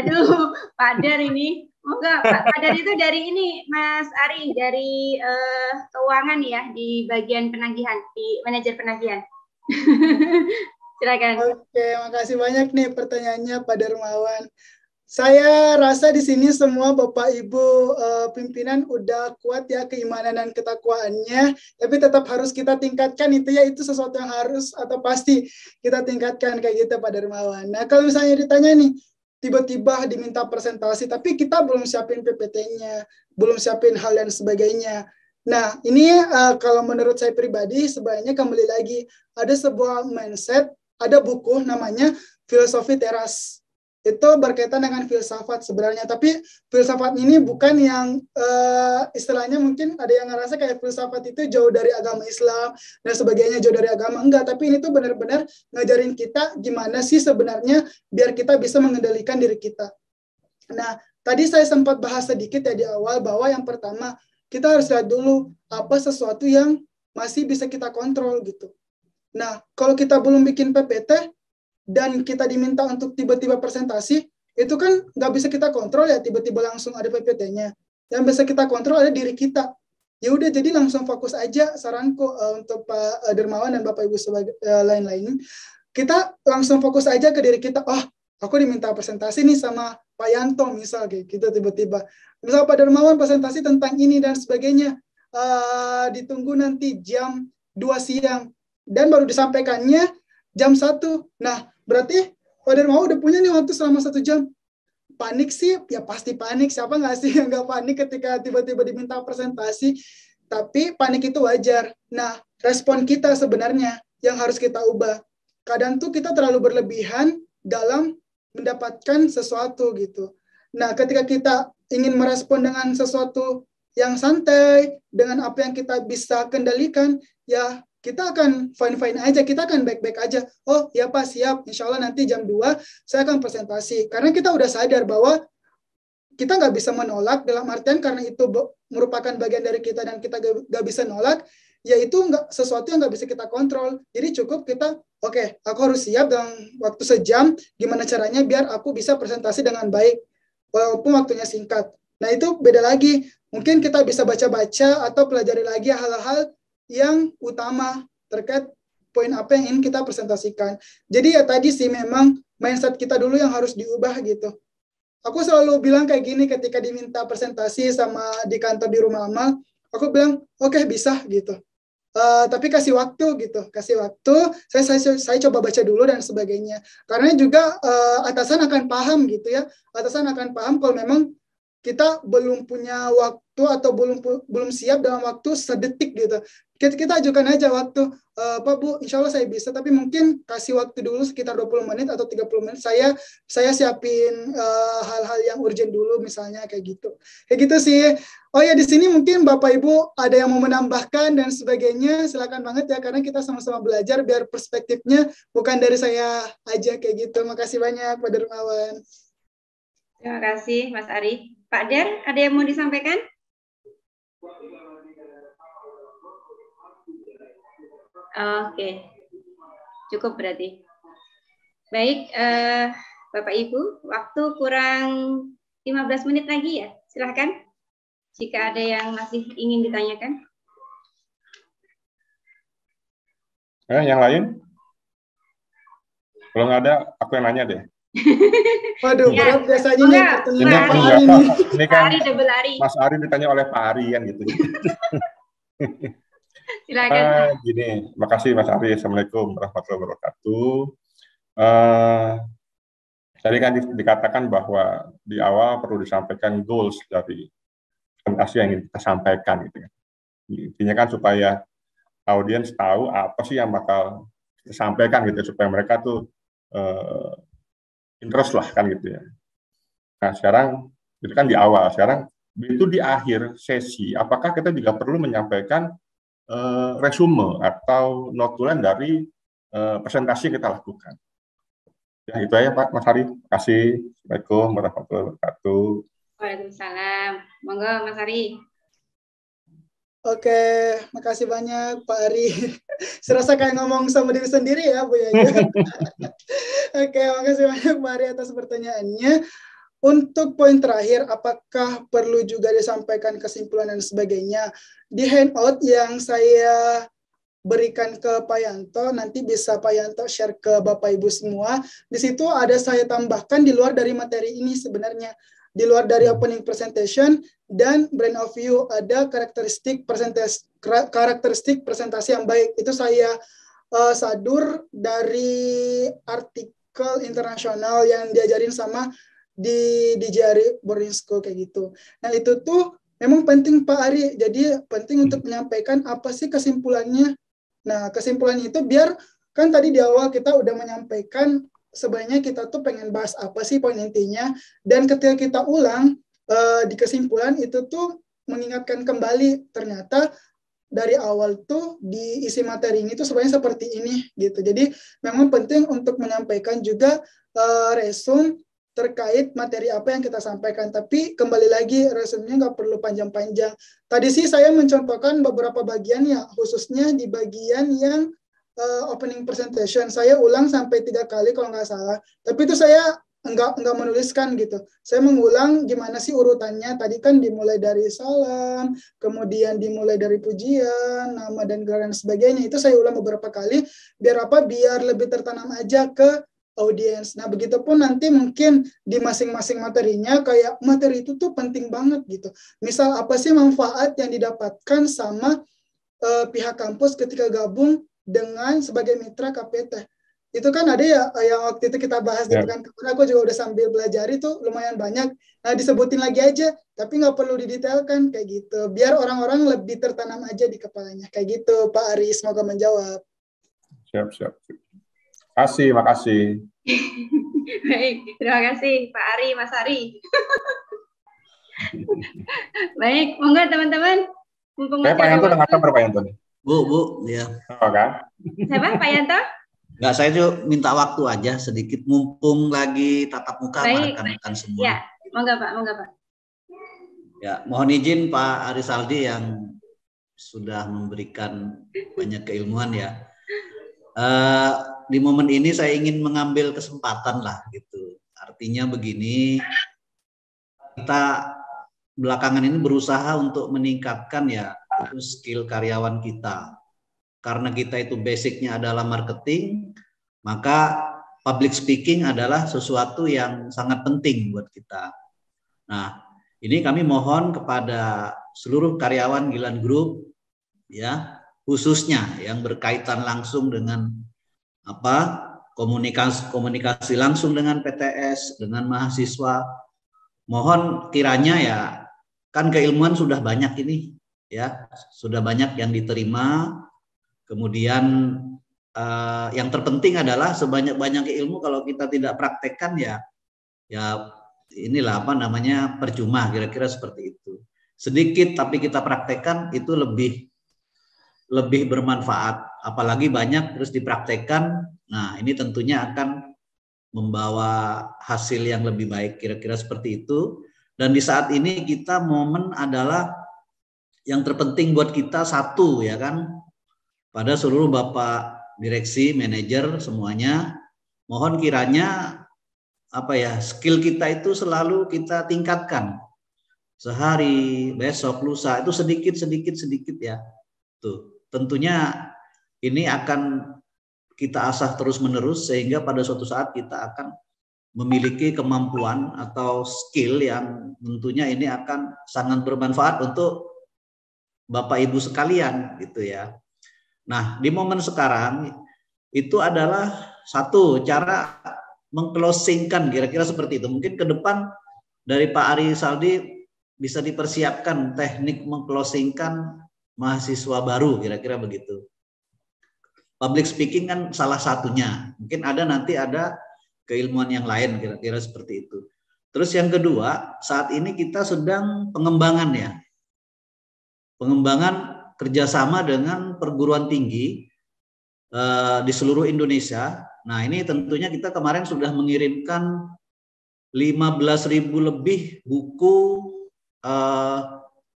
Aduh, Pak Dar ini. Moga Pak Dar itu dari ini, Mas Ari, dari keuangan ya, di bagian penagihan, di manajer penagihan. Silakan. Oke, makasih banyak nih pertanyaannya Pak Darmawan. Saya rasa di sini semua Bapak Ibu pimpinan udah kuat ya keimanan dan ketakwaannya, tapi tetap harus kita tingkatkan itu ya, itu sesuatu yang harus atau pasti kita tingkatkan kayak gitu Pak Darmawan. Nah, kalau misalnya ditanya nih, tiba-tiba diminta presentasi, tapi kita belum siapin PPT-nya, belum siapin hal dan sebagainya. Nah, ini kalau menurut saya pribadi sebenarnya kembali lagi ada sebuah mindset, ada buku namanya Filosofi Teras. Itu berkaitan dengan filsafat sebenarnya, tapi filsafat ini bukan yang istilahnya mungkin ada yang ngerasa kayak filsafat itu jauh dari agama Islam dan sebagainya, jauh dari agama, enggak, tapi ini tuh benar-benar ngajarin kita gimana sih sebenarnya biar kita bisa mengendalikan diri kita. Nah, tadi saya sempat bahas sedikit ya di awal bahwa yang pertama kita harus lihat dulu apa sesuatu yang masih bisa kita kontrol gitu. Nah, kalau kita belum bikin PPT dan kita diminta untuk tiba-tiba presentasi, itu kan nggak bisa kita kontrol ya, tiba-tiba langsung ada PPT-nya. Yang bisa kita kontrol ada diri kita. Ya udah, jadi langsung fokus aja, saranku untuk Pak Dermawan dan Bapak Ibu lain-lain. Kita langsung fokus aja ke diri kita. Oh, aku diminta presentasi nih sama Pak Yanto misal kayak gitu tiba-tiba. Misal Pak Dermawan presentasi tentang ini dan sebagainya. Ditunggu nanti jam 2 siang dan baru disampaikannya jam 1. Nah, berarti Pak Dermawan udah punya nih waktu selama 1 jam. Panik sih, ya pasti panik. Siapa nggak sih yang nggak panik ketika tiba-tiba diminta presentasi? Tapi panik itu wajar. Nah, respon kita sebenarnya yang harus kita ubah. Kadang tuh kita terlalu berlebihan dalam mendapatkan sesuatu gitu. Nah, ketika kita ingin merespon dengan sesuatu yang santai, dengan apa yang kita bisa kendalikan, ya kita akan fine-fine aja, kita akan baik-baik aja. Oh ya Pak, siap, insya Allah nanti jam 2 saya akan presentasi. Karena kita udah sadar bahwa kita nggak bisa menolak, dalam artian karena itu merupakan bagian dari kita dan kita nggak bisa nolak, yaitu sesuatu yang nggak bisa kita kontrol. Jadi cukup kita, oke, aku harus siap dalam waktu sejam, gimana caranya biar aku bisa presentasi dengan baik, walaupun waktunya singkat. Nah itu beda lagi, mungkin kita bisa baca-baca atau pelajari lagi hal-hal yang utama terkait poin apa yang ingin kita presentasikan. Jadi ya tadi sih memang mindset kita dulu yang harus diubah gitu. Aku selalu bilang kayak gini ketika diminta presentasi sama di kantor di rumah amal, aku bilang oke, bisa gitu. Tapi kasih waktu gitu, kasih waktu. Saya coba baca dulu dan sebagainya. Karena juga atasan akan paham gitu ya. Atasan akan paham kalau memang kita belum punya waktu atau belum siap dalam waktu sedetik gitu. Kita ajukan aja waktu, Pak Bu, insya Allah saya bisa, tapi mungkin kasih waktu dulu sekitar 20 menit atau 30 menit, saya siapin hal-hal yang urgent dulu misalnya kayak gitu. Kayak gitu sih. Oh ya, di sini mungkin Bapak Ibu ada yang mau menambahkan dan sebagainya, silakan banget ya, karena kita sama-sama belajar biar perspektifnya bukan dari saya aja kayak gitu. Makasih banyak Pak Dermawan. Terima kasih Mas Ari. Pak Der, ada yang mau disampaikan? Oke, cukup berarti. Baik, Bapak Ibu, waktu kurang 15 menit lagi ya, silahkan. Jika ada yang masih ingin ditanyakan. Yang lain? Kalau nggak ada, aku yang nanya deh. Waduh, ya, berat biasanya nih pertanyaan Pak Ari nih. nih. Ini kan Mas Ari ditanya oleh Pak Ari kan gitu. Silakan. Gini, makasih Mas Ari. Assalamualaikum warahmatullahi wabarakatuh. Tadi kan dikatakan bahwa di awal perlu disampaikan goals dari presentasi yang ingin kita sampaikan gitu ya. Intinya kan supaya audiens tahu apa sih yang bakal kita sampaikan gitu ya, supaya mereka tuh interest lah kan gitu ya. Nah sekarang itu kan di awal, sekarang itu di akhir sesi, apakah kita juga perlu menyampaikan resume atau notulen dari presentasi yang kita lakukan? Ya itu aja Pak, Mas Hari. Terima kasih. Assalamualaikum warahmatullahi wabarakatuh. Waalaikumsalam. Monggo Mas Ari. Oke, makasih banyak Pak Ari. Serasa kayak ngomong sama diri sendiri ya Bu Yayu. Oke, makasih banyak Pak Ari atas pertanyaannya. Untuk poin terakhir, apakah perlu juga disampaikan kesimpulan dan sebagainya? Di handout yang saya berikan ke Pak Yanto, nanti bisa Pak Yanto share ke Bapak Ibu semua. Di situ ada saya tambahkan di luar dari materi ini sebenarnya. Di luar dari opening presentation dan brand of view, ada karakteristik presentasi yang baik. Itu saya sadur dari artikel internasional yang diajarin sama di JRI Boarding School kayak gitu. Nah itu tuh memang penting Pak Ari, jadi penting untuk menyampaikan apa sih kesimpulannya. Nah kesimpulannya itu biar kan tadi di awal kita udah menyampaikan sebenarnya kita tuh pengen bahas apa sih poin intinya, dan ketika kita ulang di kesimpulan itu tuh mengingatkan kembali ternyata dari awal tuh di isi materi ini tuh sebenarnya seperti ini gitu. Jadi memang penting untuk menyampaikan juga resume terkait materi apa yang kita sampaikan. Tapi kembali lagi resumenya nggak perlu panjang-panjang. Tadi sih saya mencontohkan beberapa bagian ya, khususnya di bagian yang opening presentation. Saya ulang sampai 3 kali kalau nggak salah. Tapi itu saya enggak menuliskan gitu. Saya mengulang gimana sih urutannya. Tadi kan dimulai dari salam, kemudian dimulai dari pujian, nama dan gelar dan sebagainya. Itu saya ulang beberapa kali. Biar apa? Biar lebih tertanam aja ke audiens. Nah, begitupun nanti mungkin di masing-masing materinya, kayak materi itu tuh penting banget gitu. Misal apa sih manfaat yang didapatkan sama pihak kampus ketika gabung dengan sebagai mitra KPT. Itu kan ada ya yang waktu itu kita bahas gitu kan. Karena aku juga udah sambil belajar itu lumayan banyak. Nah, disebutin lagi aja, tapi nggak perlu didetailkan kayak gitu. Biar orang-orang lebih tertanam aja di kepalanya. Kayak gitu, Pak Ari. Semoga menjawab. Siap. Makasih. Baik, terima kasih Pak Ari, Mas Ari. Baik, monggo teman-teman. Pak Yanto udah ngatain Pak Yanto nih. Bu, ya. Oh, kan? Siapa Pak Yanto? Enggak, saya tuh minta waktu aja sedikit, mumpung lagi tatap muka sama rekan-rekan semua. Ya, monggo Pak. Ya, mohon izin Pak Ari Saldi yang sudah memberikan banyak keilmuan ya. Di momen ini saya ingin mengambil kesempatan lah gitu. Artinya begini, kita belakangan ini berusaha untuk meningkatkan ya skill karyawan kita. Karena kita itu basicnya adalah marketing, maka public speaking adalah sesuatu yang sangat penting buat kita. Nah, ini kami mohon kepada seluruh karyawan Gilan Group ya, khususnya yang berkaitan langsung dengan komunikasi langsung dengan PTS, dengan mahasiswa. Mohon kiranya ya, kan keilmuan sudah banyak ini ya, sudah banyak yang diterima. Kemudian yang terpenting adalah sebanyak-banyak ilmu kalau kita tidak praktekkan ya inilah percuma, kira-kira seperti itu. Sedikit tapi kita praktekkan itu lebih bermanfaat, apalagi banyak terus dipraktekkan. Nah, ini tentunya akan membawa hasil yang lebih baik, kira-kira seperti itu. Dan di saat ini kita momen adalah yang terpenting buat kita satu ya kan, pada seluruh Bapak direksi, manajer semuanya, mohon kiranya skill kita itu selalu kita tingkatkan. Sehari, besok, lusa itu sedikit ya. Tuh. Tentunya ini akan kita asah terus-menerus sehingga pada suatu saat kita akan memiliki kemampuan atau skill yang tentunya ini akan sangat bermanfaat untuk Bapak Ibu sekalian gitu ya. Nah, di momen sekarang itu adalah satu cara mengclosingkan, kira-kira seperti itu. Mungkin ke depan dari Pak Ari Saldi bisa dipersiapkan teknik mengclosingkan mahasiswa baru, kira-kira begitu. Public speaking kan salah satunya. Mungkin nanti ada keilmuan yang lain, kira-kira seperti itu. Terus yang kedua, saat ini kita sedang pengembangan ya. Pengembangan kerjasama dengan perguruan tinggi di seluruh Indonesia. Nah, ini tentunya kita kemarin sudah mengirimkan 15.000 lebih buku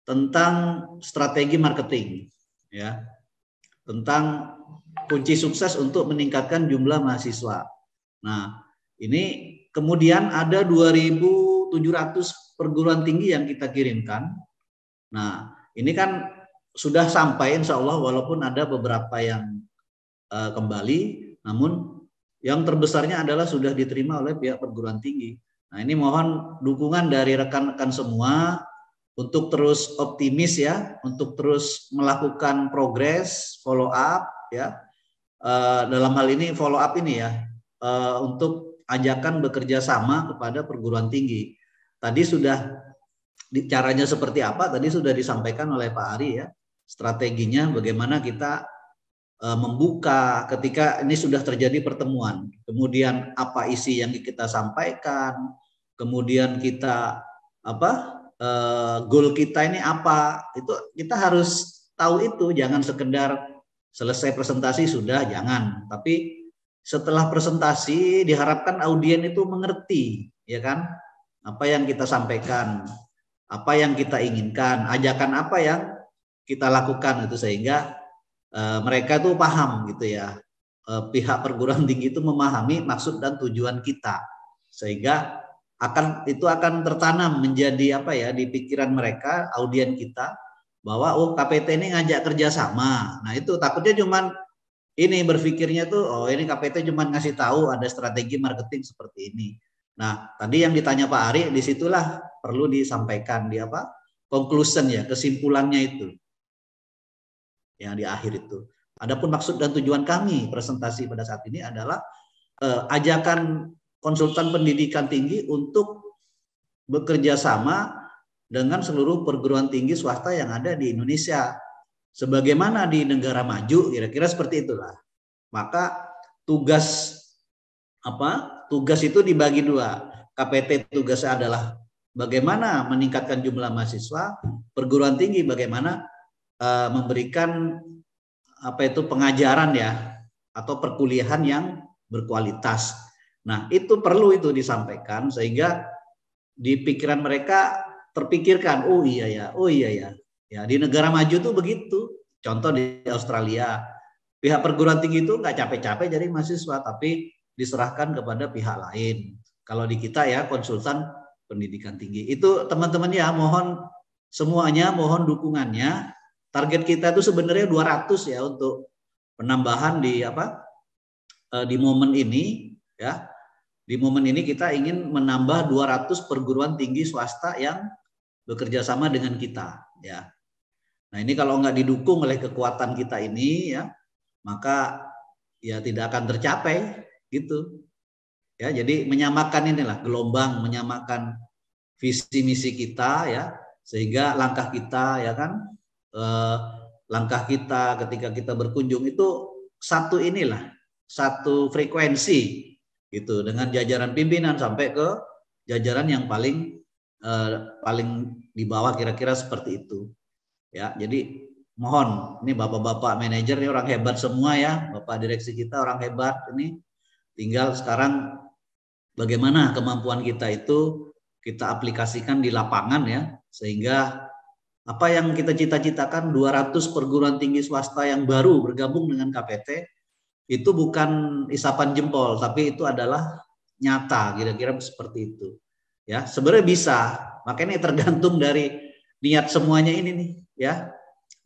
tentang strategi marketing, ya, tentang kunci sukses untuk meningkatkan jumlah mahasiswa. Nah, ini kemudian ada 2.700 perguruan tinggi yang kita kirimkan. Nah, ini kan sudah sampai insya Allah, walaupun ada beberapa yang kembali, namun yang terbesarnya adalah sudah diterima oleh pihak perguruan tinggi. Nah, ini mohon dukungan dari rekan-rekan semua untuk terus optimis ya, untuk terus melakukan progres, follow up ya. Dalam hal ini follow up ini ya, untuk ajakan bekerja sama kepada perguruan tinggi. Tadi sudah caranya seperti apa? Tadi sudah disampaikan oleh Pak Ari ya, strateginya bagaimana kita membuka ketika ini sudah terjadi pertemuan. Kemudian apa isi yang kita sampaikan? Kemudian kita goal kita ini apa? Itu kita harus tahu itu, jangan sekedar selesai presentasi sudah, jangan. Tapi setelah presentasi diharapkan audien itu mengerti, ya kan? Apa yang kita sampaikan, apa yang kita inginkan, ajakan apa yang kita lakukan itu, sehingga mereka tuh paham gitu ya. Pihak perguruan tinggi itu memahami maksud dan tujuan kita, sehingga itu akan tertanam menjadi di pikiran mereka, audien kita, bahwa KPT ini ngajak kerjasama. Nah, itu takutnya cuman ini berpikirnya tuh ini KPT cuman ngasih tahu ada strategi marketing seperti ini. Nah, tadi yang ditanya Pak Ari, disitulah perlu disampaikan di conclusion ya, kesimpulannya itu yang di akhir itu. Adapun maksud dan tujuan kami presentasi pada saat ini adalah ajakan konsultan pendidikan tinggi untuk bekerja sama dengan seluruh perguruan tinggi swasta yang ada di Indonesia. Sebagaimana di negara maju, kira-kira seperti itulah. Maka tugas itu dibagi dua. KPT tugasnya adalah bagaimana meningkatkan jumlah mahasiswa, perguruan tinggi bagaimana memberikan pengajaran ya, atau perkuliahan yang berkualitas. Nah, itu perlu itu disampaikan sehingga di pikiran mereka terpikirkan, oh iya ya, di negara maju tuh begitu. Contoh di Australia, pihak perguruan tinggi itu nggak capek-capek jadi mahasiswa, tapi diserahkan kepada pihak lain. Kalau di kita ya konsultan pendidikan tinggi. Itu teman-teman ya, mohon semuanya, mohon dukungannya. Target kita itu sebenarnya 200 ya untuk penambahan di momen ini ya. Di momen ini kita ingin menambah 200 perguruan tinggi swasta yang bekerja sama dengan kita ya. Nah, ini kalau nggak didukung oleh kekuatan kita ini ya, maka ya tidak akan tercapai gitu. Ya, jadi menyamakan inilah gelombang, menyamakan visi misi kita ya, sehingga langkah kita ya kan, langkah kita ketika kita berkunjung itu satu frekuensi gitu dengan jajaran pimpinan sampai ke jajaran yang paling di bawah, kira-kira seperti itu ya. Jadi mohon, ini bapak-bapak manajer ini orang hebat semua ya, bapak direksi kita orang hebat, ini tinggal sekarang bagaimana kemampuan kita itu kita aplikasikan di lapangan ya, sehingga apa yang kita cita-citakan 200 perguruan tinggi swasta yang baru bergabung dengan KPT itu bukan isapan jempol, tapi itu adalah nyata, kira-kira seperti itu. Ya, sebenarnya bisa. Makanya tergantung dari niat semuanya ini nih, ya.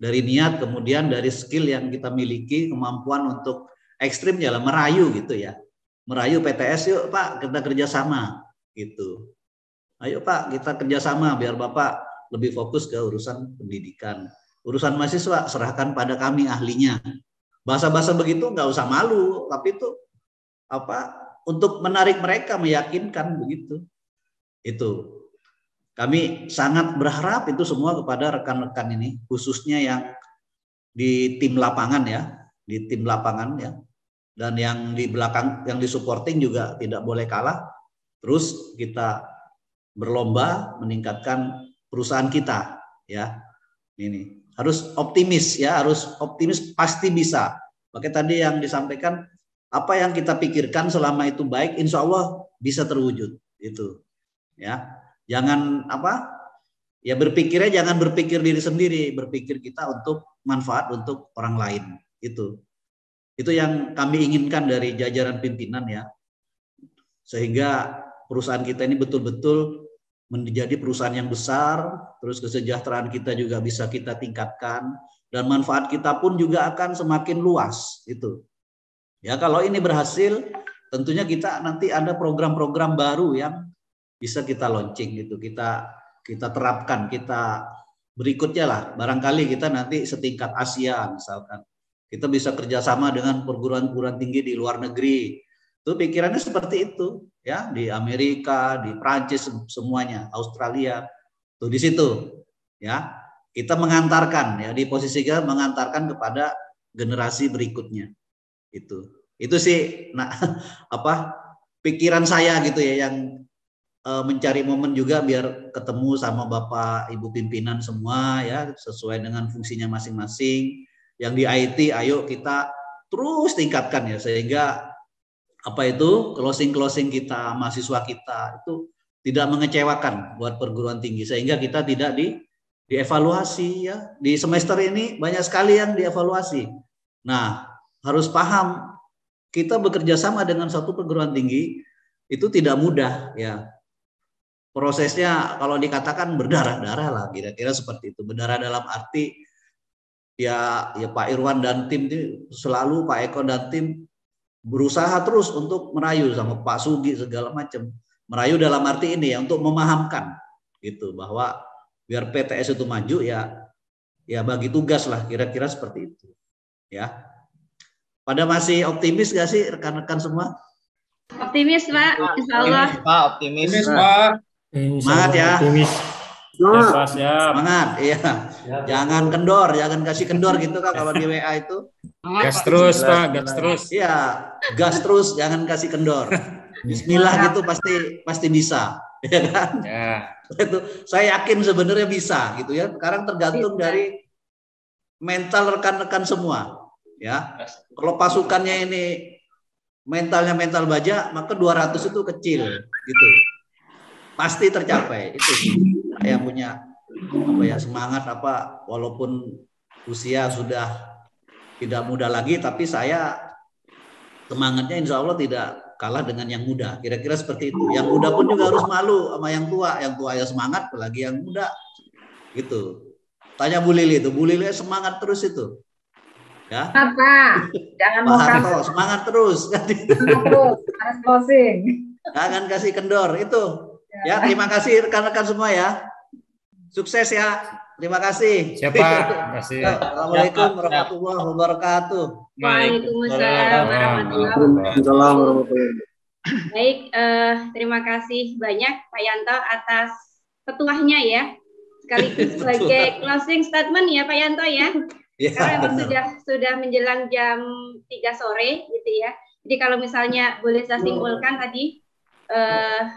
Dari niat, kemudian dari skill yang kita miliki, kemampuan untuk ekstrim ya, merayu gitu ya. Merayu PTS, yuk Pak, kita kerjasama gitu. Ayo Pak, kita kerjasama biar Bapak lebih fokus ke urusan pendidikan. Urusan mahasiswa serahkan pada kami ahlinya. Bahasa-bahasa begitu nggak usah malu, tapi itu untuk menarik mereka, meyakinkan begitu. Itu. Kami sangat berharap itu semua kepada rekan-rekan ini, khususnya yang di tim lapangan ya, di tim lapangan ya, dan yang di belakang, yang di supporting juga tidak boleh kalah. Terus kita berlomba meningkatkan perusahaan kita ya. Ini harus optimis ya, harus optimis, pasti bisa. Makanya tadi yang disampaikan, apa yang kita pikirkan selama itu baik, insya Allah bisa terwujud itu ya. Jangan ya berpikirnya jangan berpikir diri sendiri, berpikir kita untuk manfaat untuk orang lain. Itu yang kami inginkan dari jajaran pimpinan ya, sehingga perusahaan kita ini betul-betul menjadi perusahaan yang besar, terus kesejahteraan kita juga bisa kita tingkatkan, dan manfaat kita pun juga akan semakin luas. Itu ya, kalau ini berhasil, tentunya kita nanti ada program-program baru yang bisa kita launching gitu, kita terapkan, kita berikutnya lah, barangkali kita nanti setingkat Asia misalkan, kita bisa kerjasama dengan perguruan-perguruan tinggi di luar negeri. Itu pikirannya seperti itu ya, di Amerika, di Prancis, semuanya, Australia, tuh di situ ya, kita mengantarkan ya, di posisi kita mengantarkan kepada generasi berikutnya. Itu sih pikiran saya gitu ya, yang mencari momen juga biar ketemu sama Bapak Ibu pimpinan semua ya, sesuai dengan fungsinya masing-masing. Yang di IT ayo kita terus tingkatkan ya, sehingga closing kita, mahasiswa kita itu tidak mengecewakan buat perguruan tinggi, sehingga kita tidak dievaluasi ya. Di semester ini banyak sekali yang dievaluasi. Nah, harus paham kita bekerja sama dengan satu perguruan tinggi itu tidak mudah ya. Prosesnya kalau dikatakan berdarah-darah lah, kira-kira seperti itu. Berdarah dalam arti ya Pak Irwan dan tim itu selalu, Pak Eko dan tim berusaha terus untuk merayu sama Pak Sugi segala macam. Merayu dalam arti ini ya, untuk memahamkan gitu, bahwa biar PTS itu maju ya bagi tugas lah, kira-kira seperti itu ya. Pada masih optimis gak sih rekan-rekan semua? Optimis Pak, insya Allah. Optimis Pak. Semangat ya. Optimis. Siap. Semangat, iya. Jangan kendor, jangan kasih kendor gitu kan kalau di WA itu. Gas terus Pak, gas terus. Iya, gas terus, jangan kasih kendor. Bismillah gitu pasti bisa, ya kan? Ya. Itu saya yakin sebenarnya bisa gitu ya. Sekarang tergantung dari mental rekan-rekan semua, ya. Kalau pasukannya ini mentalnya mental baja, maka 200 itu kecil gitu. Pasti tercapai. Itu saya punya semangat walaupun usia sudah tidak muda lagi, tapi saya semangatnya insya Allah tidak kalah dengan yang muda. Kira-kira seperti itu. Yang muda pun juga harus malu sama yang tua. Yang tua ya semangat, apalagi yang muda gitu. Tanya Bu Lili itu, Bu Lili semangat terus itu. Ya. Pak, jangan Pak Harto, semangat terus. Terus, harus closing. Jangan kasih kendor itu. Ya, terima kasih rekan-rekan semua ya. Sukses ya. Terima kasih. Siapa? Terima kasih. Assalamualaikum warahmatullahi wabarakatuh. Waalaikumsalam warahmatullahi wabarakatuh. Baik, terima kasih banyak Pak Yanto atas petuahnya ya. Sekaligus sebagai closing statement ya Pak Yanto ya. Ya, karena memang sudah menjelang jam 3 sore gitu ya. Jadi kalau misalnya boleh saya simpulkan tadi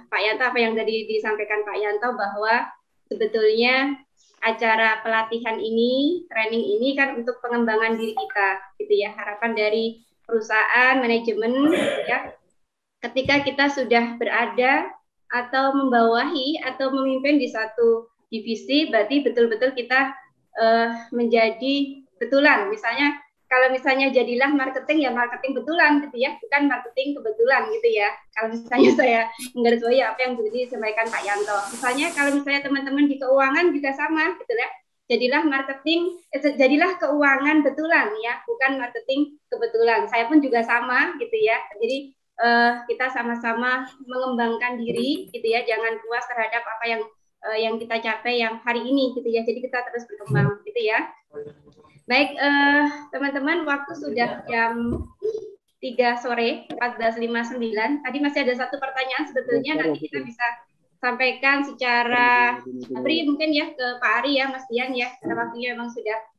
Pak Yanto, apa yang tadi disampaikan Pak Yanto, bahwa sebetulnya acara pelatihan ini, training ini kan untuk pengembangan diri kita gitu ya. Harapan dari perusahaan, manajemen ya, ketika kita sudah berada atau membawahi atau memimpin di satu divisi, berarti betul-betul kita menjadi betulan. Misalnya kalau misalnya jadilah marketing, ya marketing betulan gitu ya, bukan marketing kebetulan gitu ya. Kalau misalnya saya menggarisbawahi apa yang disampaikan Pak Yanto. Misalnya kalau misalnya teman-teman di keuangan juga sama gitu ya. Jadilah marketing, jadilah keuangan betulan ya, bukan marketing kebetulan. Saya pun juga sama gitu ya. Jadi kita sama-sama mengembangkan diri gitu ya, jangan puas terhadap apa yang kita capai yang hari ini gitu ya. Jadi kita terus berkembang gitu ya. Baik, teman-teman, waktu sudah jam 3 sore, 14.59. Tadi masih ada satu pertanyaan sebetulnya, nanti kita bisa sampaikan secara beri mungkin ya ke Pak Ari ya, Mas Dian ya, karena waktunya memang sudah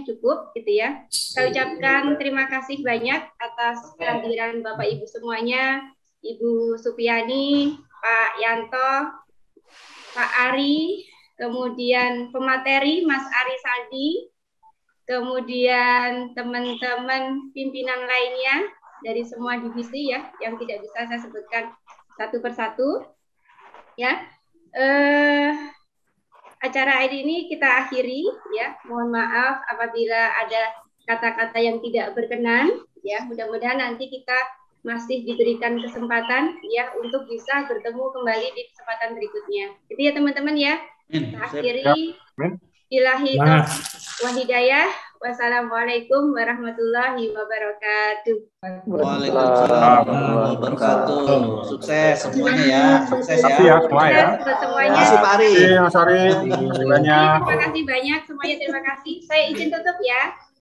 cukup gitu ya. Saya ucapkan terima kasih banyak atas kehadiran Bapak Ibu semuanya, Ibu Supiani, Pak Yanto, Pak Ari, kemudian pemateri Mas Ari Saldi, kemudian teman-teman pimpinan lainnya dari semua divisi ya, yang tidak bisa saya sebutkan satu persatu ya. Acara ini kita akhiri ya. Mohon maaf apabila ada kata-kata yang tidak berkenan ya. Mudah-mudahan nanti kita masih diberikan kesempatan ya untuk bisa bertemu kembali di kesempatan berikutnya. Itu ya teman-teman ya. Kita akhiri. Ilahi taufiq wa hidayah. Wassalamualaikum warahmatullahi wabarakatuh. Waalaikumsalam warahmatullahi wabarakatuh. Sukses semuanya ya. Sukses ya. Semuanya. Terima kasih Pak Ari. Terima kasih banyak. Terima kasih banyak semuanya. Terima kasih. Saya izin tutup ya.